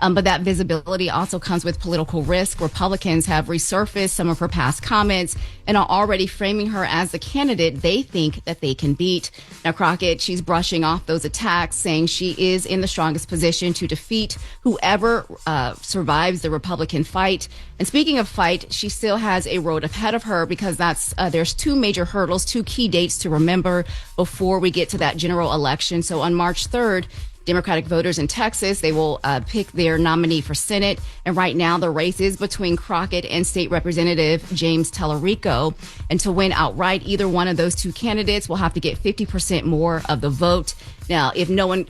But that visibility also comes with political risk. Republicans have resurfaced some of her past comments and are already framing her as the candidate they think that they can beat. Now, Crockett, she's brushing off those attacks, saying she is in the strongest position to defeat whoever survives the Republican fight. And speaking of fight, she still has a road ahead of her because there's two major hurdles, two key dates to remember before we get to that general election. So on March 3rd, Democratic voters in Texas, they will pick their nominee for Senate. And right now, the race is between Crockett and State Representative James Tallarico. And to win outright, either one of those two candidates will have to get 50% more of the vote. Now, if no one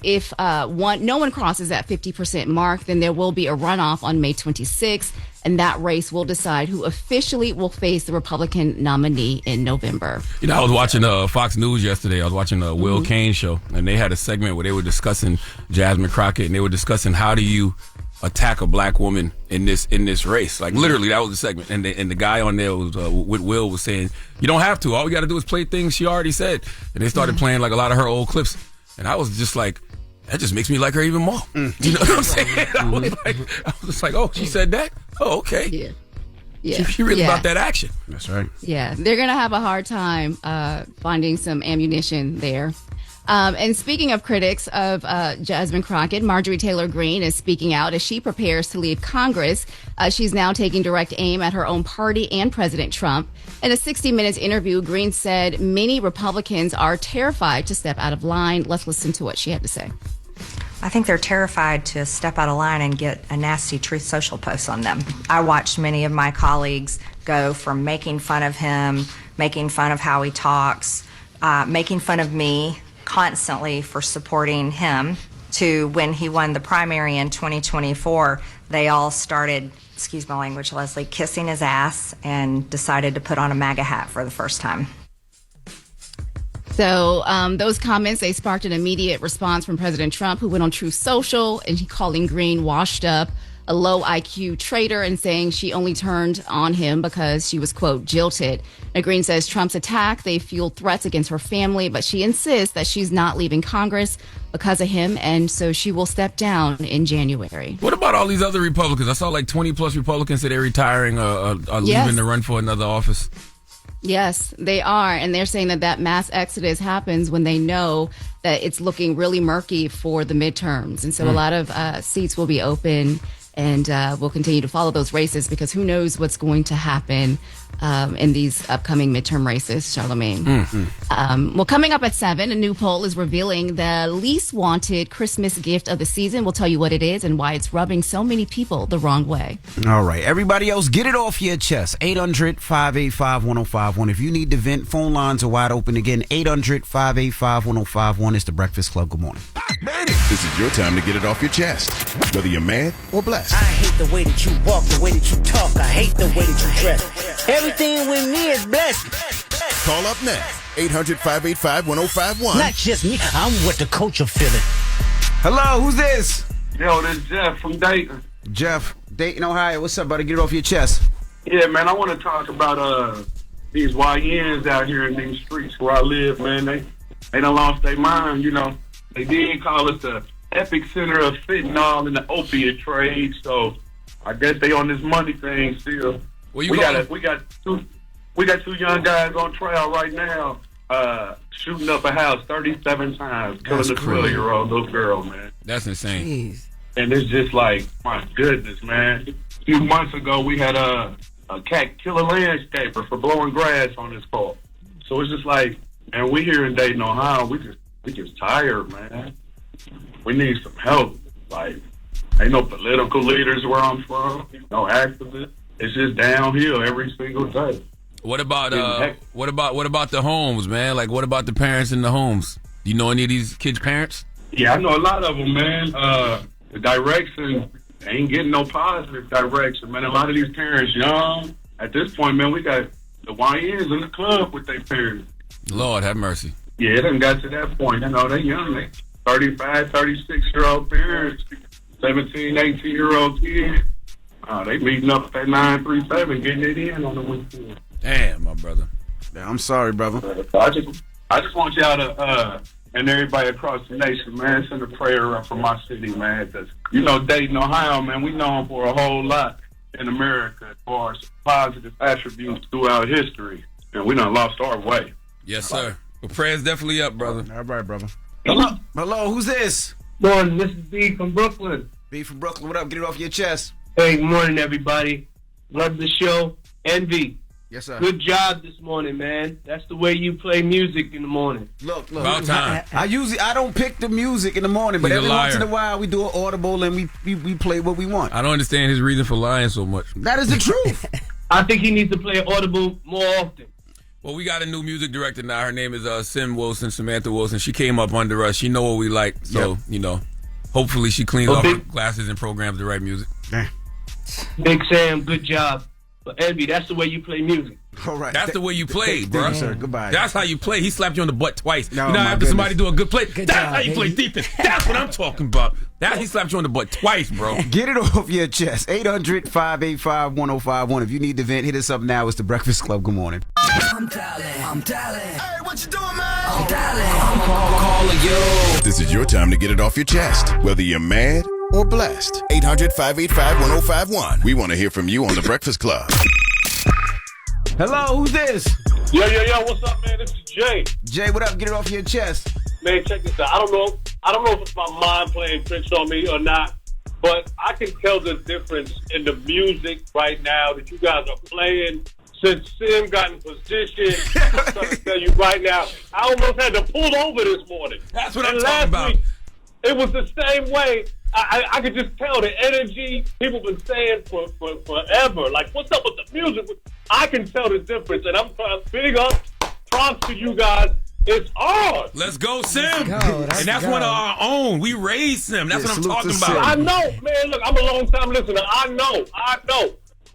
crosses that 50% mark, then there will be a runoff on May 26th. And that race will decide who officially will face the Republican nominee in November. You know, I was watching Fox News yesterday. I was watching the Will Cain show, and they had a segment where they were discussing Jasmine Crockett, and they were discussing how do you attack a black woman in this race. Like, literally, that was the segment. And the guy on there was with Will was saying, you don't have to. All we got to do is play things she already said. And they started playing like a lot of her old clips. And I was just like, that just makes me like her even more. You know what I'm saying? I was just like, oh, she said that? Oh, okay. Yeah. She really about that action. That's right. Yeah, they're going to have a hard time finding some ammunition there. And speaking of critics of Jasmine Crockett, Marjorie Taylor Greene is speaking out as she prepares to leave Congress. She's now taking direct aim at her own party and President Trump. In a 60 Minutes interview, Greene said many Republicans are terrified to step out of line. Let's listen to what she had to say. I think they're terrified to step out of line and get a nasty Truth Social post on them. I watched many of my colleagues go from making fun of him, making fun of how he talks, making fun of me constantly for supporting him, to when he won the primary in 2024, they all started, excuse my language, Leslie, kissing his ass and decided to put on a MAGA hat for the first time. So those comments, they sparked an immediate response from President Trump, who went on Truth Social and he calling Greene washed up, a low IQ traitor, and saying she only turned on him because she was, quote, jilted. Now, Greene says Trump's attack, they fueled threats against her family, but she insists that she's not leaving Congress because of him, and so she will step down in January. What about all these other Republicans? I saw like 20 plus Republicans that they're retiring or leaving to run for another office. Yes, they are. And they're saying that mass exodus happens when they know that it's looking really murky for the midterms. And so a lot of seats will be open, and we'll continue to follow those races because who knows what's going to happen in these upcoming midterm races, Charlamagne. Well, coming up at 7, a new poll is revealing the least wanted Christmas gift of the season. We'll tell you what it is and why it's rubbing so many people the wrong way. All right. Everybody else, get it off your chest. 800-585-1051. If you need to vent, phone lines are wide open again. 800-585-1051. It's the Breakfast Club. Good morning. This is your time to get it off your chest, whether you're mad or blessed. I hate the way that you walk, the way that you talk. I hate the way that you dress. Everything with me is blessed. Call up now. 800-585-1051. Not just me. I'm what the culture feeling. Hello, who's this? Yo, this is Jeff from Dayton. Jeff, Dayton, Ohio. What's up, buddy? Get it off your chest. Yeah, man, I want to talk about these YNs out here in these streets where I live, man. They done lost their mind, you know. They did call us the epicenter of fentanyl in the opiate trade, so I guess they on this money thing still. We got two young guys on trial right now, shooting up a house 37 times, killing a 12-year-old little girl, man. That's insane. Jeez. And it's just like, my goodness, man. A few months ago, we had a cat kill a landscaper for blowing grass on his fault. So it's just like, and we here in Dayton, Ohio, we just tired, man. We need some help. Like, ain't no political leaders where I'm from, no activists. It's just downhill every single day. What about the homes, man? Like, what about the parents in the homes? Do you know any of these kids' parents? Yeah, I know a lot of them, man. The direction ain't getting no positive direction, man. A lot of these parents young. At this point, man, we got the YNs in the club with their parents. Lord have mercy. Yeah, it done got to that point. You know, they young. They 35, 36-year-old parents, 17, 18-year-old kids. They meeting up at 937, getting it in on the weekend. Damn, my brother. I'm sorry, brother. So I just want y'all to and everybody across the nation, man. Send a prayer up for my city, man. Cause, you know, Dayton, Ohio, man, we known for a whole lot in America as far as positive attributes throughout history. And we done lost our way. Yes, sir. Well, prayers definitely up, brother. All right, brother. Hello, who's this? Morning, this is B from Brooklyn. B from Brooklyn, what up? Get it off your chest. Hey, good morning, everybody. Love the show. Envy. Yes, sir. Good job this morning, man. That's the way you play music in the morning. Look. About time. I don't pick the music in the morning, but every once in a while we do an audible and we play what we want. I don't understand his reason for lying so much. That is the truth. I think he needs to play audible more often. Well, we got a new music director now. Her name is Symantha Wilson. She came up under us. She know what we like. So, you know, hopefully she cleans off her glasses and programs the right music. Big Sam, good job. But Envy, that's the way you play music. All right. That's the way you play, bro. Thank you, sir. Goodbye. That's how you play. He slapped you on the butt twice. No, you know, after somebody do a good play, Good that's job, how you play baby. defense. That's what I'm talking about. He slapped you on the butt twice, bro. Get it off your chest. 800-585-1051. If you need to vent, hit us up now. It's the Breakfast Club. Good morning. I'm dialing. Hey, what you doing, man? I'm dialing. I'm calling you. This is your time to get it off your chest, whether you're mad or blessed. 800-585-1051. We want to hear from you on the Breakfast Club. Hello, who's this? Yo, what's up, man? This is Jay. Jay, what up? Get it off your chest. Man, check this out. I don't know if it's my mind playing tricks on me or not, but I can tell the difference in the music right now that you guys are playing. Since Sim got in position, I'm trying to tell you right now, I almost had to pull over this morning. That's what I'm And talking about. week, it was the same way. I could just tell the energy people been saying for forever. Like, what's up with the music? I can tell the difference, and I'm trying to big up props to you guys. It's ours. Let's go, Sim. That's one of our own. We raised Sim. That's what I'm talking about. I know, man. Look, I'm a long-time listener. I know.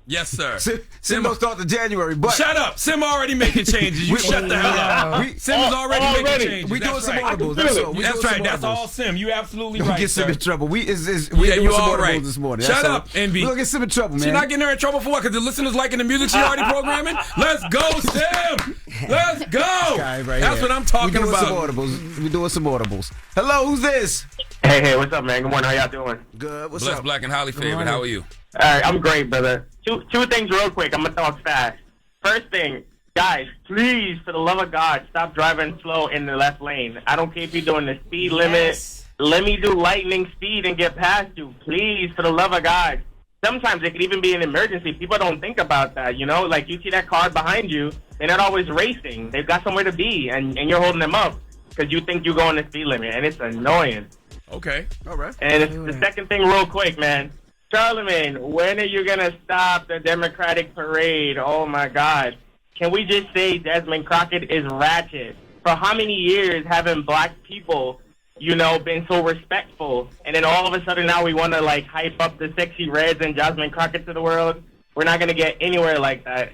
Yes, sir. Sim don't start to January, but shut up. Sim already making changes. You shut the hell up. Sim is already making changes. We doing some audibles. That's right. That's all Sim. You absolutely right. Don't get Sim in trouble. We doing some audibles this morning. Shut up, NB. We gonna get Sim in trouble, man. She's not getting her in trouble for what? Because the listeners liking the music she already programming. Let's go, Sim. Let's go. That's what I'm talking about. We doing some audibles. Hello, who's this? Hey, what's up, man? Good morning. How y'all doing? Good. What's Blessed, up? Black, and highly favored. How are you? All right, I'm great, brother. Two things real quick. I'm going to talk fast. First thing, guys, please, for the love of God, stop driving slow in the left lane. I don't care if you're doing the speed limit. Let me do lightning speed and get past you. Please, for the love of God. Sometimes it could even be an emergency. People don't think about that, you know? Like, you see that car behind you, they're not always racing. They've got somewhere to be, and you're holding them up because you think you're going the speed limit, and it's annoying. Okay. All right. And the second thing real quick, man. Charlamagne, when are you going to stop the Democratic parade? Oh, my God. Can we just say Desmond Crockett is ratchet? For how many years haven't black people, you know, been so respectful? And then all of a sudden now we want to, like, hype up the sexy reds and Jasmine Crockett to the world? We're not going to get anywhere like that.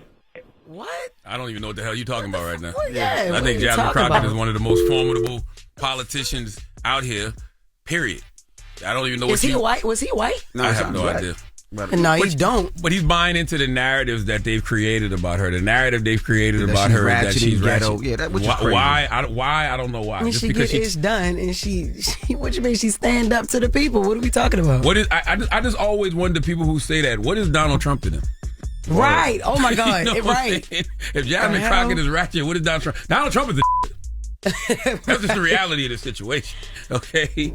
What? I don't even know what the hell you're talking about right now. Yeah, I think Jasmine Crockett is one of the most formidable politicians out here, period. I don't even know Is he white? Was he white? No, I have no idea. No, you don't. But he's buying into the narratives that they've created about her. The narrative they've created about her is that she's ratchet. Yeah, which is crazy. Why? I don't know why. When Just she because get it done, and she what you mean? She stand up to the people. What are we talking about? What is? I just always wonder people who say that. What is Donald Trump to them? Right. Oh my God. You know right. If Jasmine Crockett is ratchet, what is Donald Trump? Donald Trump is that's just the reality of the situation. Okay.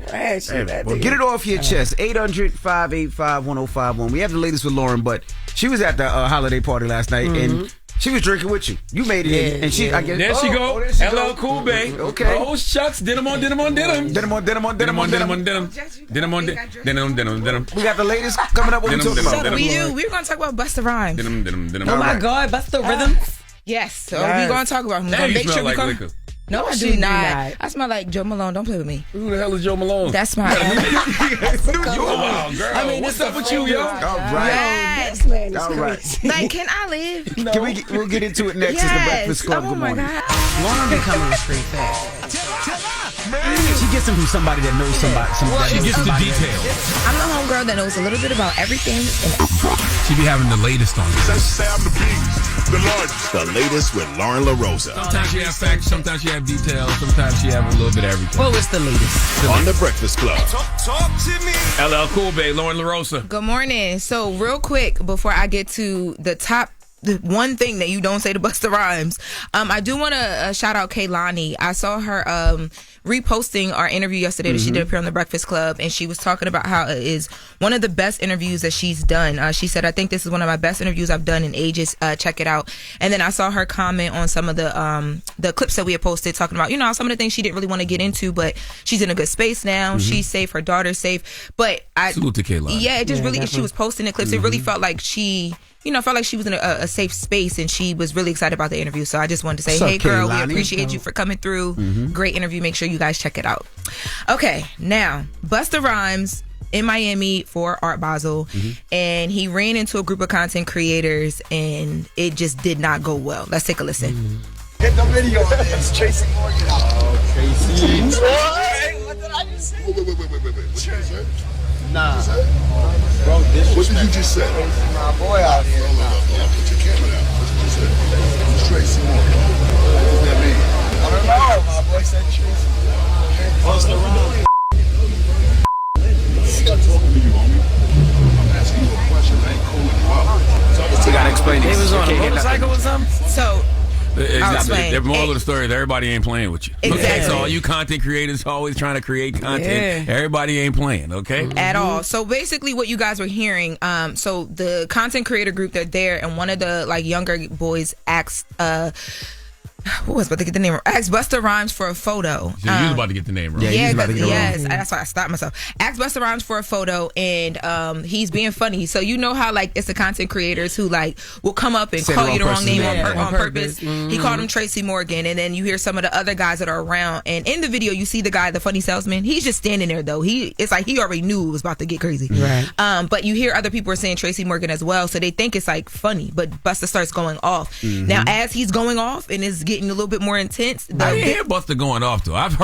Well, get it off your chest. 800-585-1051. We have the latest with Loren, but she was at the holiday party last night and she was drinking with you. You made it in, and she. I guess. There she go. There she Hello, go. Cool Bay. Okay. Oh shucks, denim on denim on denim. Denim on denim on denim on denim on denim. Denim on denim. We got the latest coming up. What we talking about? We do. We're gonna talk about Busta Rhymes. Denim. Oh my God, Busta Rhythms. Yes. So we're gonna talk about him. Now you smell like liquor. No, I do not. I smell like Joe Malone. Don't play with me. Who the hell is Joe Malone? That's my. Wow, girl. I mean, what's up with you, yo? All right. Yes. Man, all right. Like, can I live? No. We'll get into it next. Yes. It's the Breakfast Club. Good morning. Lauren be coming to street fast. She gets them from somebody that knows somebody. She gets the details. I'm the homegirl that knows a little bit about everything. She be having the latest on it. The largest. The latest with Loren LoRosa. Sometimes you have facts, sometimes you have details, sometimes you have a little bit of everything. Well, it's the latest. On The Breakfast Club. Talk to me. LL Cool Bay, Loren LoRosa. Good morning. So real quick, before I get to the one thing that you don't say to Busta Rhymes, I do want to shout out Kaylani. I saw her reposting our interview yesterday that she did up here on The Breakfast Club, and she was talking about how it is one of the best interviews that she's done. She said, I think this is one of my best interviews I've done in ages. Check it out. And then I saw her comment on some of the clips that we had posted talking about, some of the things she didn't really want to get into, but she's in a good space now. She's safe. Her daughter's safe. But Salute to Kaylani. Yeah, it just really, she was posting the clips. It really felt like she was in a safe space, and she was really excited about the interview. So I just wanted to say, hey, girl, we appreciate you for coming through. Great interview. Make sure you guys check it out. Okay, now, Busta Rhymes in Miami for Art Basel, and he ran into a group of content creators, and it just did not go well. Let's take a listen. Get the video on this. Tracy Morgan. Oh, Tracy. What did I just say? Wait. What did you say? Nah. Bro, what did you just say? My boy out here. Put your camera down. What did you say? Who's Tracy Morgan? What does that mean? I don't know. My boy said Tracy. Busta Rhymes. Stop talking to you, homie. I'm asking you a question. I ain't calling you out. You gotta explain this. He was on a motorcycle or something? So, The moral of the story is everybody ain't playing with you. Exactly. Okay? So all you content creators always trying to create content. Everybody ain't playing, okay? At all. So basically what you guys were hearing, so the content creator group, they're there, and one of the younger boys asked who was about to get the name wrong? Asked Busta Rhymes for a photo. So you was about to get the name wrong. Yes, that's why I stopped myself. Asked Busta Rhymes for a photo, and he's being funny. So you know how it's the content creators who will come up and Say call you the wrong name on purpose. He called him Tracy Morgan, and then you hear some of the other guys that are around. And in the video, you see the guy, the funny salesman. He's just standing there though. It's like he already knew it was about to get crazy. Right. But you hear other people are saying Tracy Morgan as well, so they think it's funny. But Busta starts going off. Now as he's going off and is getting a little bit more intense. I didn't hear Busta going off though. I've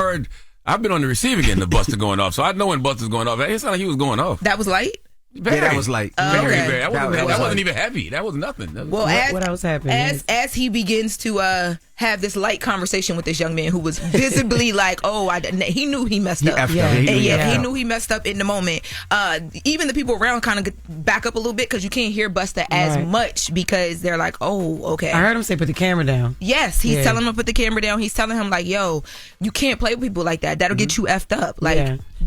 been on the receiving end of Busta going off, so I know when Busta's going off. It sounded like he was going off. That was light? Very. That was light. Very. That wasn't even heavy. That was nothing. Well, what else happened? As he begins to have this light conversation with this young man who was visibly he knew he messed up. He knew he messed up in the moment. Even the people around kind of back up a little bit because you can't hear Busta as much because they're like, oh, okay. I heard him say put the camera down. Yes, he's telling him to put the camera down. He's telling him yo, you can't play with people like that. That'll get you effed up.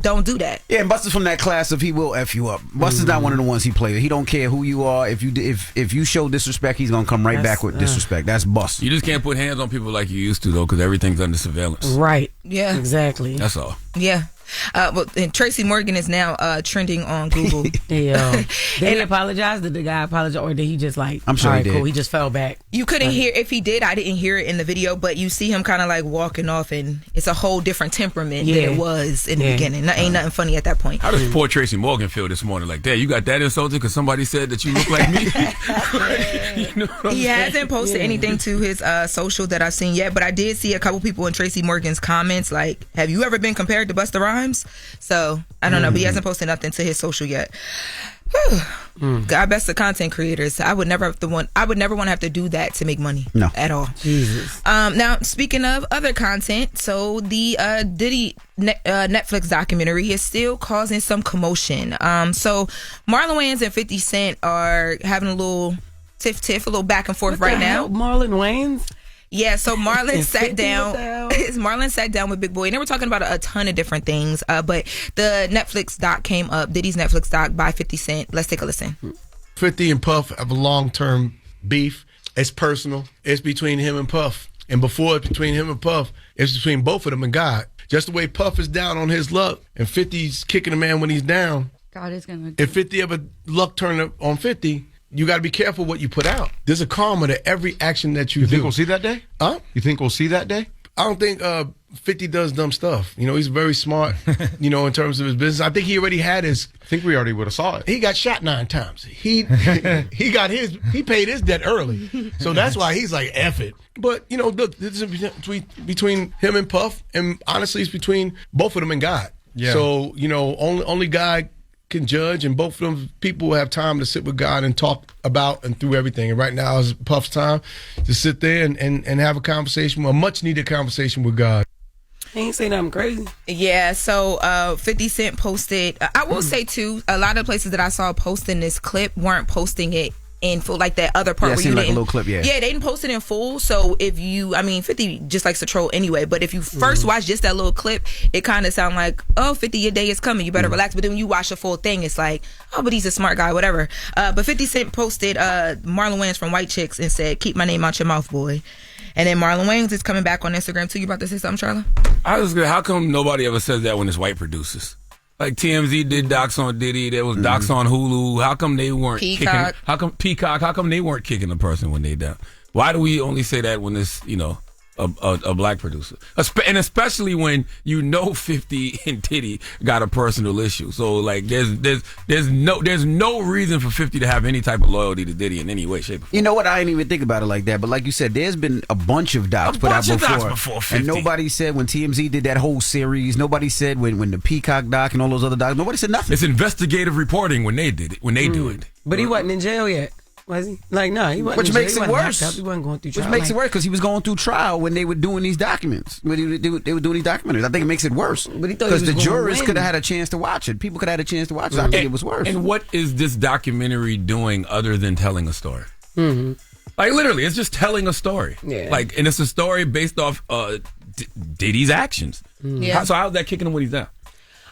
Don't do that. Yeah, and Busta's from that class of he will F you up. Busta's not one of the ones he play with. He don't care who you are. If you show disrespect, he's gonna come back with disrespect. That's Busta. You just can't put hands on people like you used to though, because everything's under surveillance. Right. Yeah. Exactly. That's all. Yeah. And Tracy Morgan is now trending on Google. Did he apologize? Did the guy apologize, or did he just I'm sure he did. Cool. He just fell back. You couldn't hear if he did. I didn't hear it in the video, but you see him kind of walking off, and it's a whole different temperament than it was in the beginning. Ain't nothing funny at that point. How does poor Tracy Morgan feel this morning? Dad, you got that insulted because somebody said that you look like me? He hasn't posted anything to his social that I've seen yet, but I did see a couple people in Tracy Morgan's comments have you ever been compared to Busta Rhymes? So I don't know, but he hasn't posted nothing to his social yet. God bless the content creators. I would never want to have to do that to make money. No. At all. Jesus. Now speaking of other content, so the Diddy Netflix documentary is still causing some commotion. So Marlon Wayans and 50 Cent are having a little tiff, a little back and forth right now. Marlon Wayans? Yeah, so Marlon sat down. Marlon sat down with Big Boy, and they were talking about a ton of different things. But the Netflix doc came up, Diddy's Netflix doc by 50 Cent. Let's take a listen. 50 and Puff have a long-term beef. It's personal. It's between him and Puff. And before it's between him and Puff, it's between both of them and God. Just the way Puff is down on his luck, and 50's kicking a man when he's down. God is gonna. If 50 ever luck turn up on 50. You got to be careful what you put out. There's a karma to every action that you do. You think we'll see that day? Huh? You think we'll see that day? I don't think 50 does dumb stuff. He's very smart, in terms of his business. I think he already had his... I think we already would have saw it. He got shot 9 times. He paid his debt early. So that's why he's like, F it. But, look, this is between him and Puff, and honestly, it's between both of them and God. Yeah. So, only God can judge, and both of them people will have time to sit with God and talk about and through everything. And right now is Puff's time to sit there and have a conversation, a much-needed conversation with God. He ain't say nothing crazy. Yeah, so 50 Cent posted, I will say too, a lot of places that I saw posting this clip weren't posting it in full, like that other part where you like didn't, a little clip, yeah, they didn't post it in full. So if you, 50 just likes to troll anyway, but if you first watch just that little clip, it kind of sound like, oh, 50, your day is coming, you better relax. But then when you watch the full thing, it's like, oh, but he's a smart guy, whatever. But 50 Cent posted Marlon Wayans from White Chicks and said, keep my name out your mouth, boy. And then Marlon Wayans is coming back on Instagram too. You about to say something, Charla? How come nobody ever says that when it's white producers? Like TMZ did docs on Diddy, there was docs on Hulu. How come they weren't Peacock. kicking? How come they weren't kicking the person when they down? Why do we only say that when it's a black producer? And especially when 50 and Diddy got a personal issue. So like there's no reason for 50 to have any type of loyalty to Diddy in any way, shape, or form. You know what? I didn't even think about it like that. But like you said, there's been a bunch of docs put out before 50. And nobody said when TMZ did that whole series. Nobody said when the Peacock doc and all those other docs. Nobody said nothing. It's investigative reporting when they did it. When they do it. But he wasn't in jail yet. Was he? Like, no, he wasn't. Which in makes jail. it He wasn't worse. locked up. He wasn't going through trial. Which makes it worse because he was going through trial when they were doing these documents. When they were doing these documentaries. I think it makes it worse. But he thought because he was the gonna jurors win. could have had a chance to watch it. People could have had a chance to watch it. I think it was worse. And what is this documentary doing other than telling a story? Mm-hmm. Like literally, it's just telling a story. Yeah. Like, and it's a story based off Diddy's actions. Yeah. So how's that kicking him when he's down?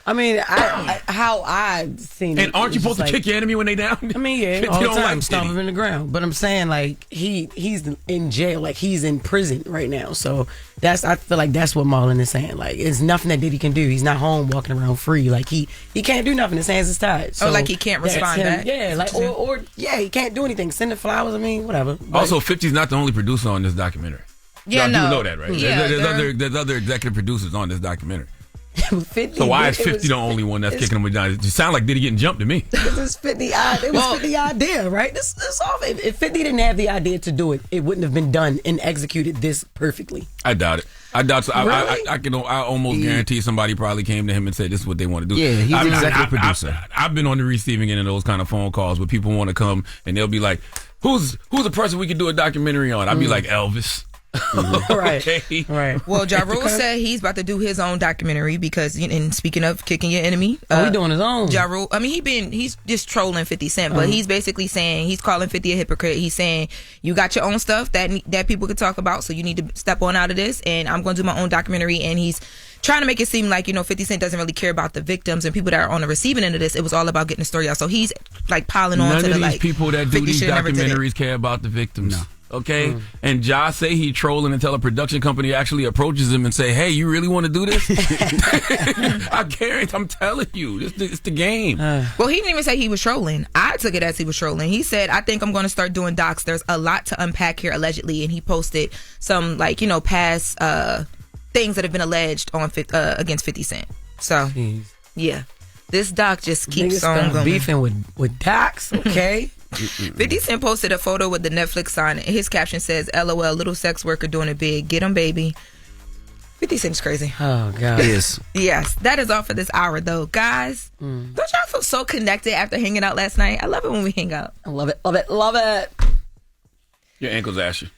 I mean, how I seen it. And aren't you it's supposed to just kick your enemy when they down? I mean, yeah, 50 all the don't time, like stomp Diddy. him in the ground. But I'm saying, like, he's in jail, like he's in prison right now. So I feel like that's what Marlon is saying. Like, it's nothing that Diddy can do. He's not home walking around free. Like he can't do nothing. His hands is tied. So like he can't that's respond him. back? Yeah, like or he can't do anything. Send the flowers. I mean, whatever. But Also, 50's not the only producer on this documentary. Yeah, Y'all no. do know that, right? Yeah, there's other executive producers on this documentary. 50, So why is it 50 was- the only one that's it's- kicking him down? It sound like Diddy getting jumped to me. This is 50. It was 50 idea, right? This off. If 50 didn't have the idea to do it, it wouldn't have been done and executed this perfectly. I doubt it. I doubt so. Really? I almost guarantee somebody probably came to him and said this is what they want to do. Yeah, he's an executive producer. I've been on the receiving end of those kind of phone calls where people want to come and they'll be like, "Who's a person we could do a documentary on?" I'd be like, Elvis. Right. Okay. Right. Well, Ja Rule said he's about to do his own documentary because, and speaking of kicking your enemy, He doing his own. Ja Rule, I mean, he's just trolling 50 Cent, but he's basically saying, he's calling 50 a hypocrite. He's saying, you got your own stuff that people could talk about, so you need to step on out of this, and I'm going to do my own documentary. And he's trying to make it seem like, 50 Cent doesn't really care about the victims and people that are on the receiving end of this. It was all about getting the story out. So he's like piling on None to of the these like people that do 50 these should never did it. documentaries care about the victims. No. Okay, and Ja say he trolling until a production company actually approaches him and say, "Hey, you really want to do this?" I guarantee. I'm telling you, it's the game. Well, he didn't even say he was trolling. I took it as he was trolling. He said, I think I'm going to start doing docs. There's a lot to unpack here, allegedly. And he posted some, past things that have been alleged on against 50 Cent. So, yeah. This doc just keeps Niggas on start going. beefing with docs, okay? 50 Cent posted a photo with the Netflix sign. His caption says, LOL, little sex worker doing it big. Get him, baby. 50 Cent's crazy. Oh, God. It is. Yes, that is all for this hour, though. Guys, don't y'all feel so connected after hanging out last night? I love it when we hang out. I love it, love it, love it. Your ankle's ashy.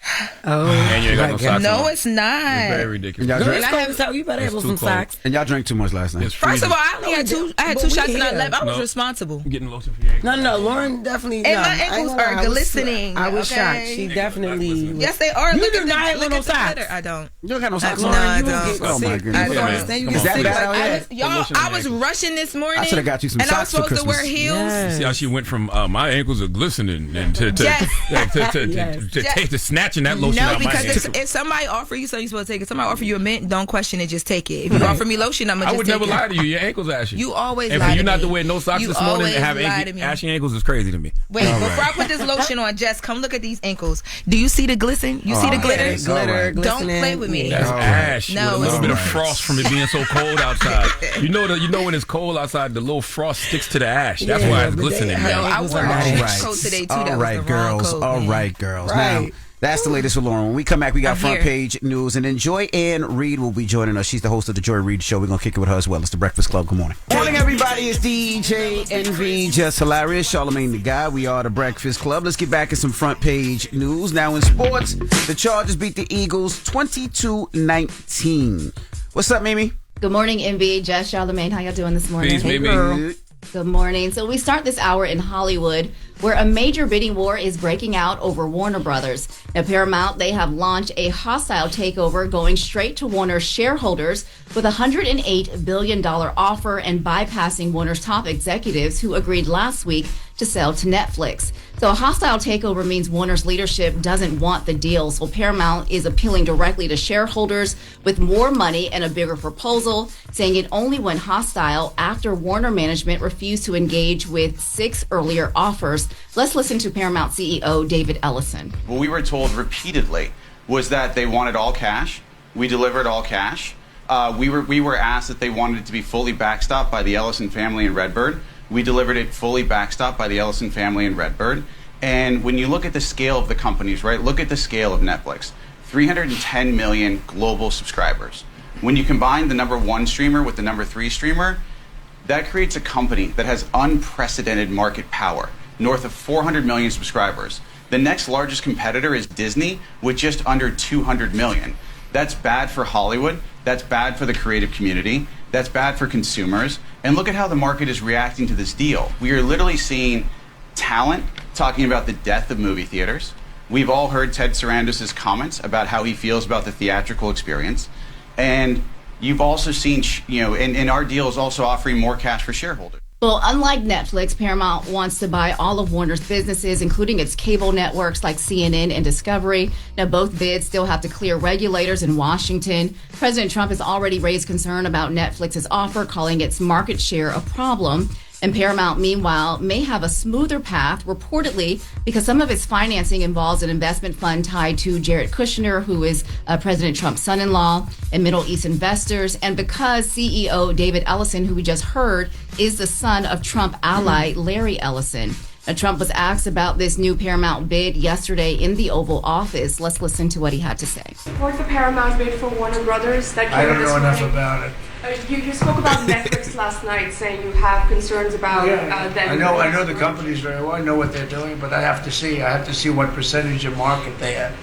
Oh, And you ain't got no socks No, on. it's not. It's very ridiculous. Y'all Girl, drink, it's cold as hell. You better have It's some too cold. socks. and y'all drank too much last night. It's First of all, I only had But two we shots and I here. left. I was No. responsible. I'm getting lotion for your ankle. No, Lauren definitely. And no, my I ain't ankles gonna lie, are I was- glistening, I was okay? shocked. She definitely. Yes, they are. You Look do at not the, have look no at the socks. glitter. I don't. You don't got no socks No, on. I you don't. will get Oh, my sick. goodness. You Yeah, don't man. understand. You Come get on. sick. That bad Like, out here? I was- Y'all, Lotion I on was ankle. rushing this morning. I shoulda got you some and I was socks for supposed to wear Christmas. heels. Yes. See how she went from my ankles are glistening and to snatching that lotion No, out my because hand. if somebody offer you something, you're supposed to take it. Somebody offer you a mint, don't question it, just take it. If you offer me lotion, I'm gonna I just would take never it. lie to you. Your ankle's ashy. You always and lie for you to not me. to wear no socks You this morning always and have lie to me. ashy ankles is crazy to me. Wait, before I put this lotion on, Jess, come look at these ankles. Do you see the glisten? You see the glitter? yes, glitter, Don't glistening. play with me. That's ash No, with a little it's bit of not. frost from it being so cold outside. You know when it's cold outside, the little frost sticks to the ash. That's Yeah, why it's but glistening. they- man. I wore a All trench right. coat today too. All That right, was the wrong girls. coat, All man. right, girls. Right. Now, That's the latest with Loren. When we come back, we got I'm front here. page news. And then Joy Ann Reid will be joining us. She's the host of the Joy Reid Show. We're going to kick it with her as well. It's the Breakfast Club. Good morning. Morning, everybody. It's DJ NV, Jess Hilarious, Charlamagne the Guy. We are the Breakfast Club. Let's get back at some front page news. Now, in sports, the Chargers beat the Eagles 22-19. What's up, Mimi? Good morning, MV, Jess, Charlamagne. How y'all doing this morning? Peace, Mimi. Good morning. So we start this hour in Hollywood, where a major bidding war is breaking out over Warner Brothers. Now, Paramount, they have launched a hostile takeover going straight to Warner's shareholders with a $108 billion offer and bypassing Warner's top executives who agreed last week to sell to Netflix. So a hostile takeover means Warner's leadership doesn't want the deal. So Paramount is appealing directly to shareholders with more money and a bigger proposal, saying it only went hostile after Warner management refused to engage with 6 earlier offers. Let's listen to Paramount CEO David Ellison. What we were told repeatedly was that they wanted all cash. We delivered all cash. We were asked that they wanted it to be fully backstopped by the Ellison family and Redbird. We delivered it fully backstopped by the Ellison family and Redbird. And when you look at the scale of the companies, right, look at the scale of Netflix. 310 million global subscribers. When you combine the number 1 streamer with the number 3 streamer, that creates a company that has unprecedented market power, north of 400 million subscribers. The next largest competitor is Disney with just under 200 million. That's bad for Hollywood. That's bad for the creative community. That's bad for consumers. And look at how the market is reacting to this deal. We are literally seeing talent talking about the death of movie theaters. We've all heard Ted Sarandis' comments about how he feels about the theatrical experience. And you've also seen, and our deal is also offering more cash for shareholders. Well, unlike Netflix, Paramount wants to buy all of Warner's businesses, including its cable networks like CNN and Discovery. Now, both bids still have to clear regulators in Washington. President Trump has already raised concern about Netflix's offer, calling its market share a problem. And Paramount, meanwhile, may have a smoother path, reportedly, because some of its financing involves an investment fund tied to Jared Kushner, who is President Trump's son-in-law, and Middle East investors, and because CEO David Ellison, who we just heard, is the son of Trump ally Larry Ellison. Now, Trump was asked about this new Paramount bid yesterday in the Oval Office. Let's listen to what he had to say. Support the Paramount bid for Warner Brothers. That I don't know enough about it. You spoke about Netflix last night, saying you have concerns about them. I know the companies very well. I know what they're doing, but I have to see what percentage of market they have.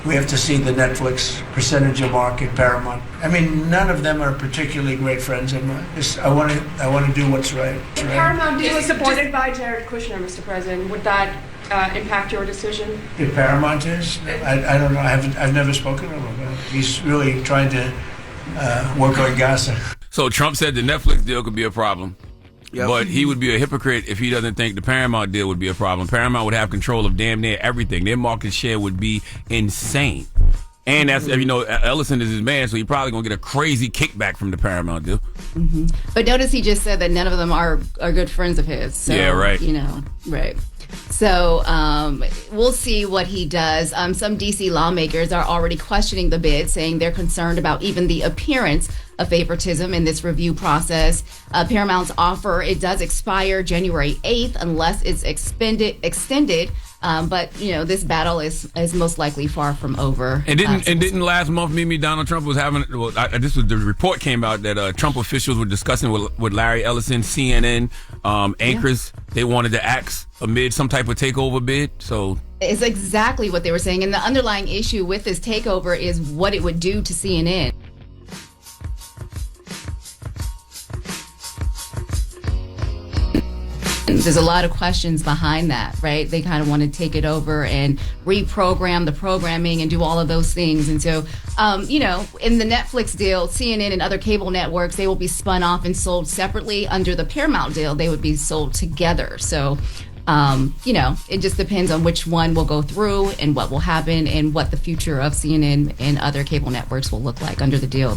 We have to see the Netflix percentage of market, Paramount. I mean, none of them are particularly great friends of mine. I want to do what's right. If Paramount deal is supported by Jared Kushner, Mr. President, would that impact your decision? If Paramount is, I don't know. I've never spoken to him. He's really trying to work on Gaza. So Trump said the Netflix deal could be a problem. Yep. But he would be a hypocrite if he doesn't think the Paramount deal would be a problem. Paramount would have control of damn near everything. Their market share would be insane. And that's, Ellison is his man, so he's probably going to get a crazy kickback from the Paramount deal. Mm-hmm. But notice he just said that none of them are good friends of his. So, yeah, right. Right. So we'll see what he does. Some D.C. lawmakers are already questioning the bid, saying they're concerned about even the appearance of favoritism in this review process. Paramount's offer, it does expire January 8th unless it's extended. But this battle is most likely far from over. And didn't last month, Donald Trump was having. The report came out that Trump officials were discussing with Larry Ellison, CNN anchors. Yeah. They wanted to axe amid some type of takeover bid. So it's exactly what they were saying. And the underlying issue with this takeover is what it would do to CNN. There's a lot of questions behind that, right? They kind of want to take it over and reprogram the programming and do all of those things. And so, in the Netflix deal, CNN and other cable networks, they will be spun off and sold separately. Under the Paramount deal, they would be sold together. So, it just depends on which one will go through and what will happen and what the future of CNN and other cable networks will look like under the deal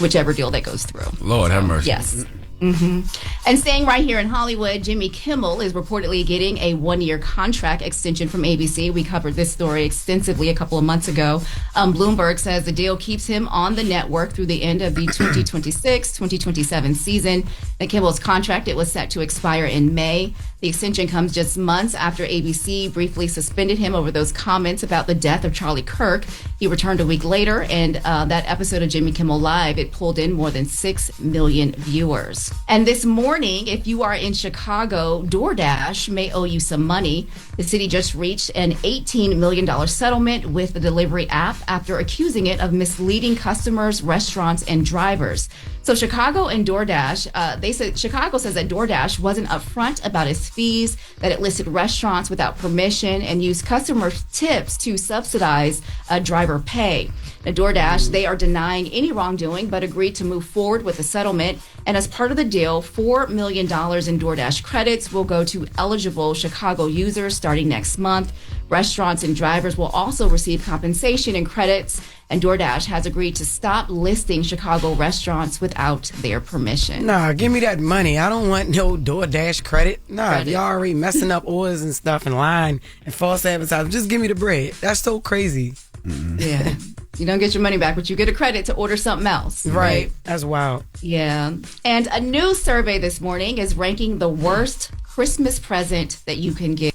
whichever deal that goes through. Lord have mercy. Yes. And staying right here in Hollywood, Jimmy Kimmel is reportedly getting a 1-year contract extension from ABC. We covered this story extensively a couple of months ago. Bloomberg says the deal keeps him on the network through the end of the 2026-2027 season. The Kimmel's contract, it was set to expire in May. The extension comes just months after ABC briefly suspended him over those comments about the death of Charlie Kirk. He returned a week later, and that episode of Jimmy Kimmel Live, it pulled in more than 6 million viewers. And this morning, if you are in Chicago, DoorDash may owe you some money. The city just reached an $18 million settlement with the delivery app after accusing it of misleading customers, restaurants, and drivers. So Chicago and DoorDash, Chicago says that DoorDash wasn't upfront about its fees, that it listed restaurants without permission and used customer tips to subsidize driver pay. Now, DoorDash, they are denying any wrongdoing, but agreed to move forward with the settlement. And as part of the deal, $4 million in DoorDash credits will go to eligible Chicago users starting next month. Restaurants and drivers will also receive compensation and credits. And DoorDash has agreed to stop listing Chicago restaurants without their permission. Nah, give me that money. I don't want no DoorDash credit. Nah, if y'all already messing up orders and stuff and lying and false advertising, just give me the bread. That's so crazy. Yeah. You don't get your money back, but you get a credit to order something else. Right. That's wild. Yeah. And a new survey this morning is ranking the worst Christmas present that you can give.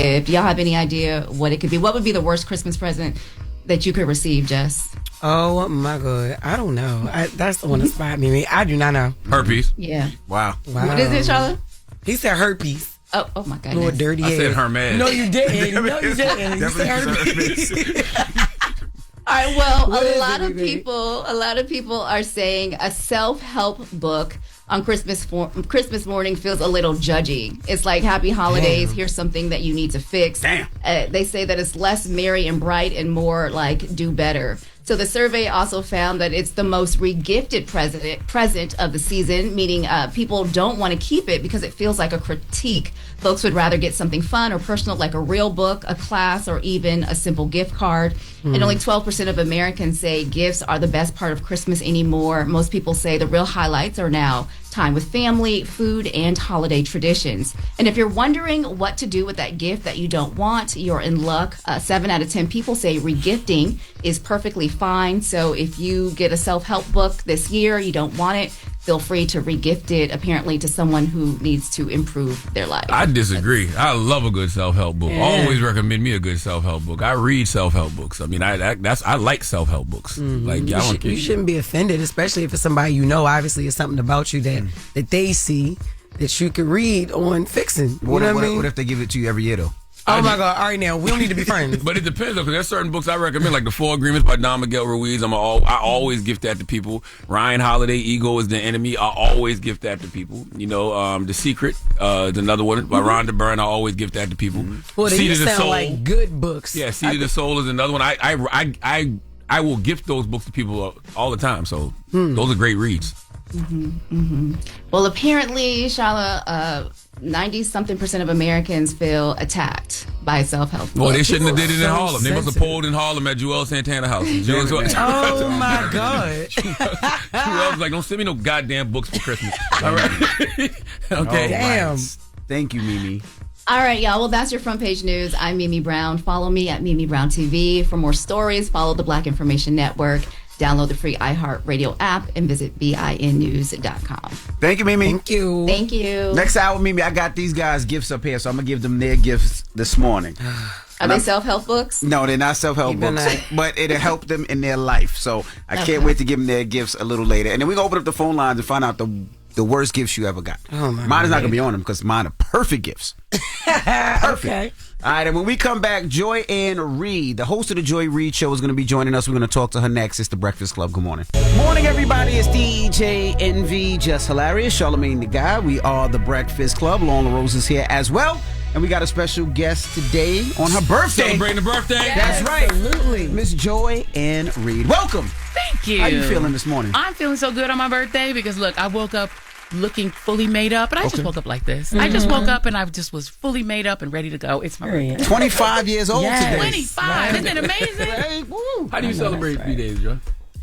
If y'all have any idea what it could be, what would be the worst Christmas present that you could receive, Jess? Oh my God, I don't know. That's the one that inspired me. I do not know. Herpes. Yeah. Wow. What is it, Charlotte? He said herpes. Oh my goodness. Lord dirty I ass. said Hermes. No, you didn't. No, you didn't. You said herpes. All right. Well, a lot of people are saying a self-help book on Christmas morning feels a little judgy. It's like, happy holidays. Damn. Here's something that you need to fix. Damn. They say that it's less merry and bright and more like do better. So the survey also found that it's the most regifted present of the season, meaning people don't want to keep it because it feels like a critique. Folks would rather get something fun or personal, like a real book, a class, or even a simple gift card. And only 12% of Americans say gifts are the best part of Christmas anymore. Most people say the real highlights are now time with family, food, and holiday traditions. And if you're wondering what to do with that gift that you don't want, you're in luck. 7 out of 10 people say regifting is perfectly fine. So if you get a self-help book this year, you don't want it, feel free to regift it, apparently, to someone who needs to improve their life. I disagree. I love a good self-help book. Yeah. Always recommend me a good self-help book. I read self-help books. I mean, I like self-help books. Like, you shouldn't be offended, especially if it's somebody you know. Obviously, it's something about you that they see that you could read on fixing. What if they give it to you every year, though? Oh my God! All right, now we don't need to be friends. But it depends, though, because there's certain books I recommend, like The 4 Agreements by Don Miguel Ruiz. I always gift that to people. Ryan Holiday, Ego is the Enemy. I always gift that to people. You know, The Secret is another one by Rhonda Byrne. I always gift that to people. Well, they sound like good books. Yeah, Seed of the Soul is another one. I will gift those books to people all the time. So those are great reads. Well, apparently, Shala, 90-something% of Americans feel attacked by self-help. Well, they shouldn't have did it in Harlem. They must have pulled in Harlem at Joel Santana House. Oh my God! Joel was like, "Don't send me no goddamn books for Christmas." All right. Okay. Damn. Thank you, Mimi. All right, y'all. Well, that's your front page news. I'm Mimi Brown. Follow me at Mimi Brown TV for more stories. Follow the Black Information Network. Download the free iHeartRadio app and visit BINnews.com. Thank you, Mimi. Thank you. Thank you. Next hour, Mimi, I got these guys gifts up here, so I'm going to give them their gifts this morning. Are they self-help books? No, they're not self-help books, but it'll help them in their life. So I can't wait to give them their gifts a little later. And then we're going to open up the phone lines and find out the worst gifts you ever got. Oh, mine is not going to be on them because mine are perfect gifts. Perfect. Okay. All right, and when we come back, Joy and Reid, the host of the Joy Reid Show, is going to be joining us. We're going to talk to her next. It's The Breakfast Club. Good morning. Morning, everybody. It's DJ NV, Jess Hilarious, Charlamagne the Guy. We are The Breakfast Club. Loren LoRosa is here as well. And we got a special guest today on her birthday. Celebrating the birthday. That's right. Absolutely. Miss Joy and Reid. Welcome. Thank you. How you feeling this morning? I'm feeling so good on my birthday because, look, I woke up looking fully made up, and I just woke up like this. I just woke up and I just was fully made up and ready to go. It's my birthday. 25 years old today. 25. Isn't it amazing? Hey, woo. How do you celebrate 3 days, Joy?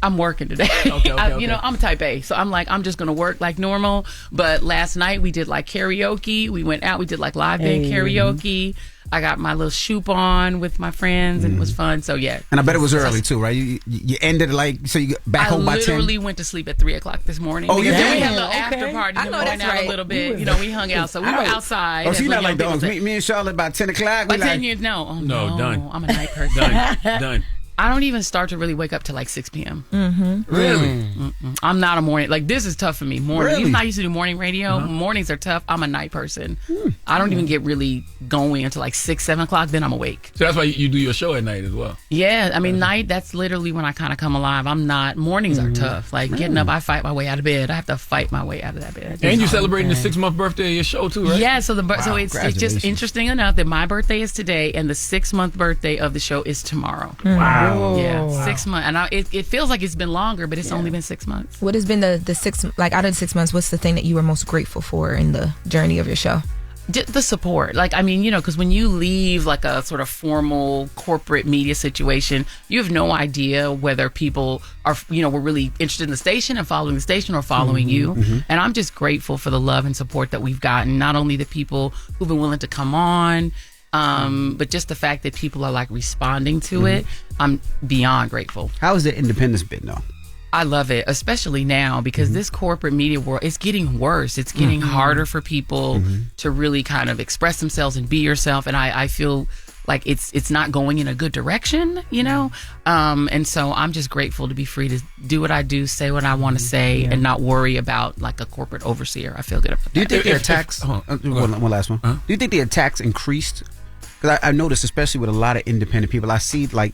I'm working today. Okay. I'm a type A, so I'm like, I'm just gonna work like normal. But last night we did like karaoke. We went out. We did like live band karaoke. I got my little shoop on with my friends, and it was fun. So yeah. And I bet it was early too, right? You ended so you got back home by 10. I literally went to sleep at 3:00 this morning. Oh, because yeah. we had a little after party. I know went that's out right. a little bit. We hung out, so we were outside. Oh, so you're not like dogs. dogs. Me and Charlotte about 10 o'clock. By 10 years, no. Oh, No, done. I'm a night person. Done. I don't even start to really wake up till like 6 p.m. Really? I'm not a morning. Like, this is tough for me. Morning. Really? Even though I used to do morning radio, mornings are tough. I'm a night person. I don't even get really going until like 6, 7 o'clock. Then I'm awake. So that's why you do your show at night as well. Yeah, I mean, night, that's literally when I kind of come alive. I'm not, mornings are tough. Like, getting up, I fight my way out of bed. I have to fight my way out of that bed. And you're celebrating the 6-month birthday of your show too, right? Yeah, so so it's just interesting enough that my birthday is today and the 6-month birthday of the show is tomorrow. Wow. Yeah, 6 months. And it feels like it's been longer, but it's only been 6 months. What has been the 6, like out of the 6 months, what's the thing that you were most grateful for in the journey of your show? The support. Like, I mean, because when you leave like a sort of formal corporate media situation, you have no idea whether people are, were really interested in the station and following the station or following you. And I'm just grateful for the love and support that we've gotten. Not only the people who've been willing to come on, but just the fact that people are like responding to it. I'm beyond grateful. How has the independence been though? I love it, especially now because this corporate media world, it's getting worse. It's getting harder for people to really kind of express themselves and be yourself. And I feel like it's not going in a good direction, and so I'm just grateful to be free to do what I do, say what I want to say, and not worry about like a corporate overseer. I feel good about that. Do you think the attacks? One last one. Do you think the attacks increased? Because I noticed, especially with a lot of independent people, I see like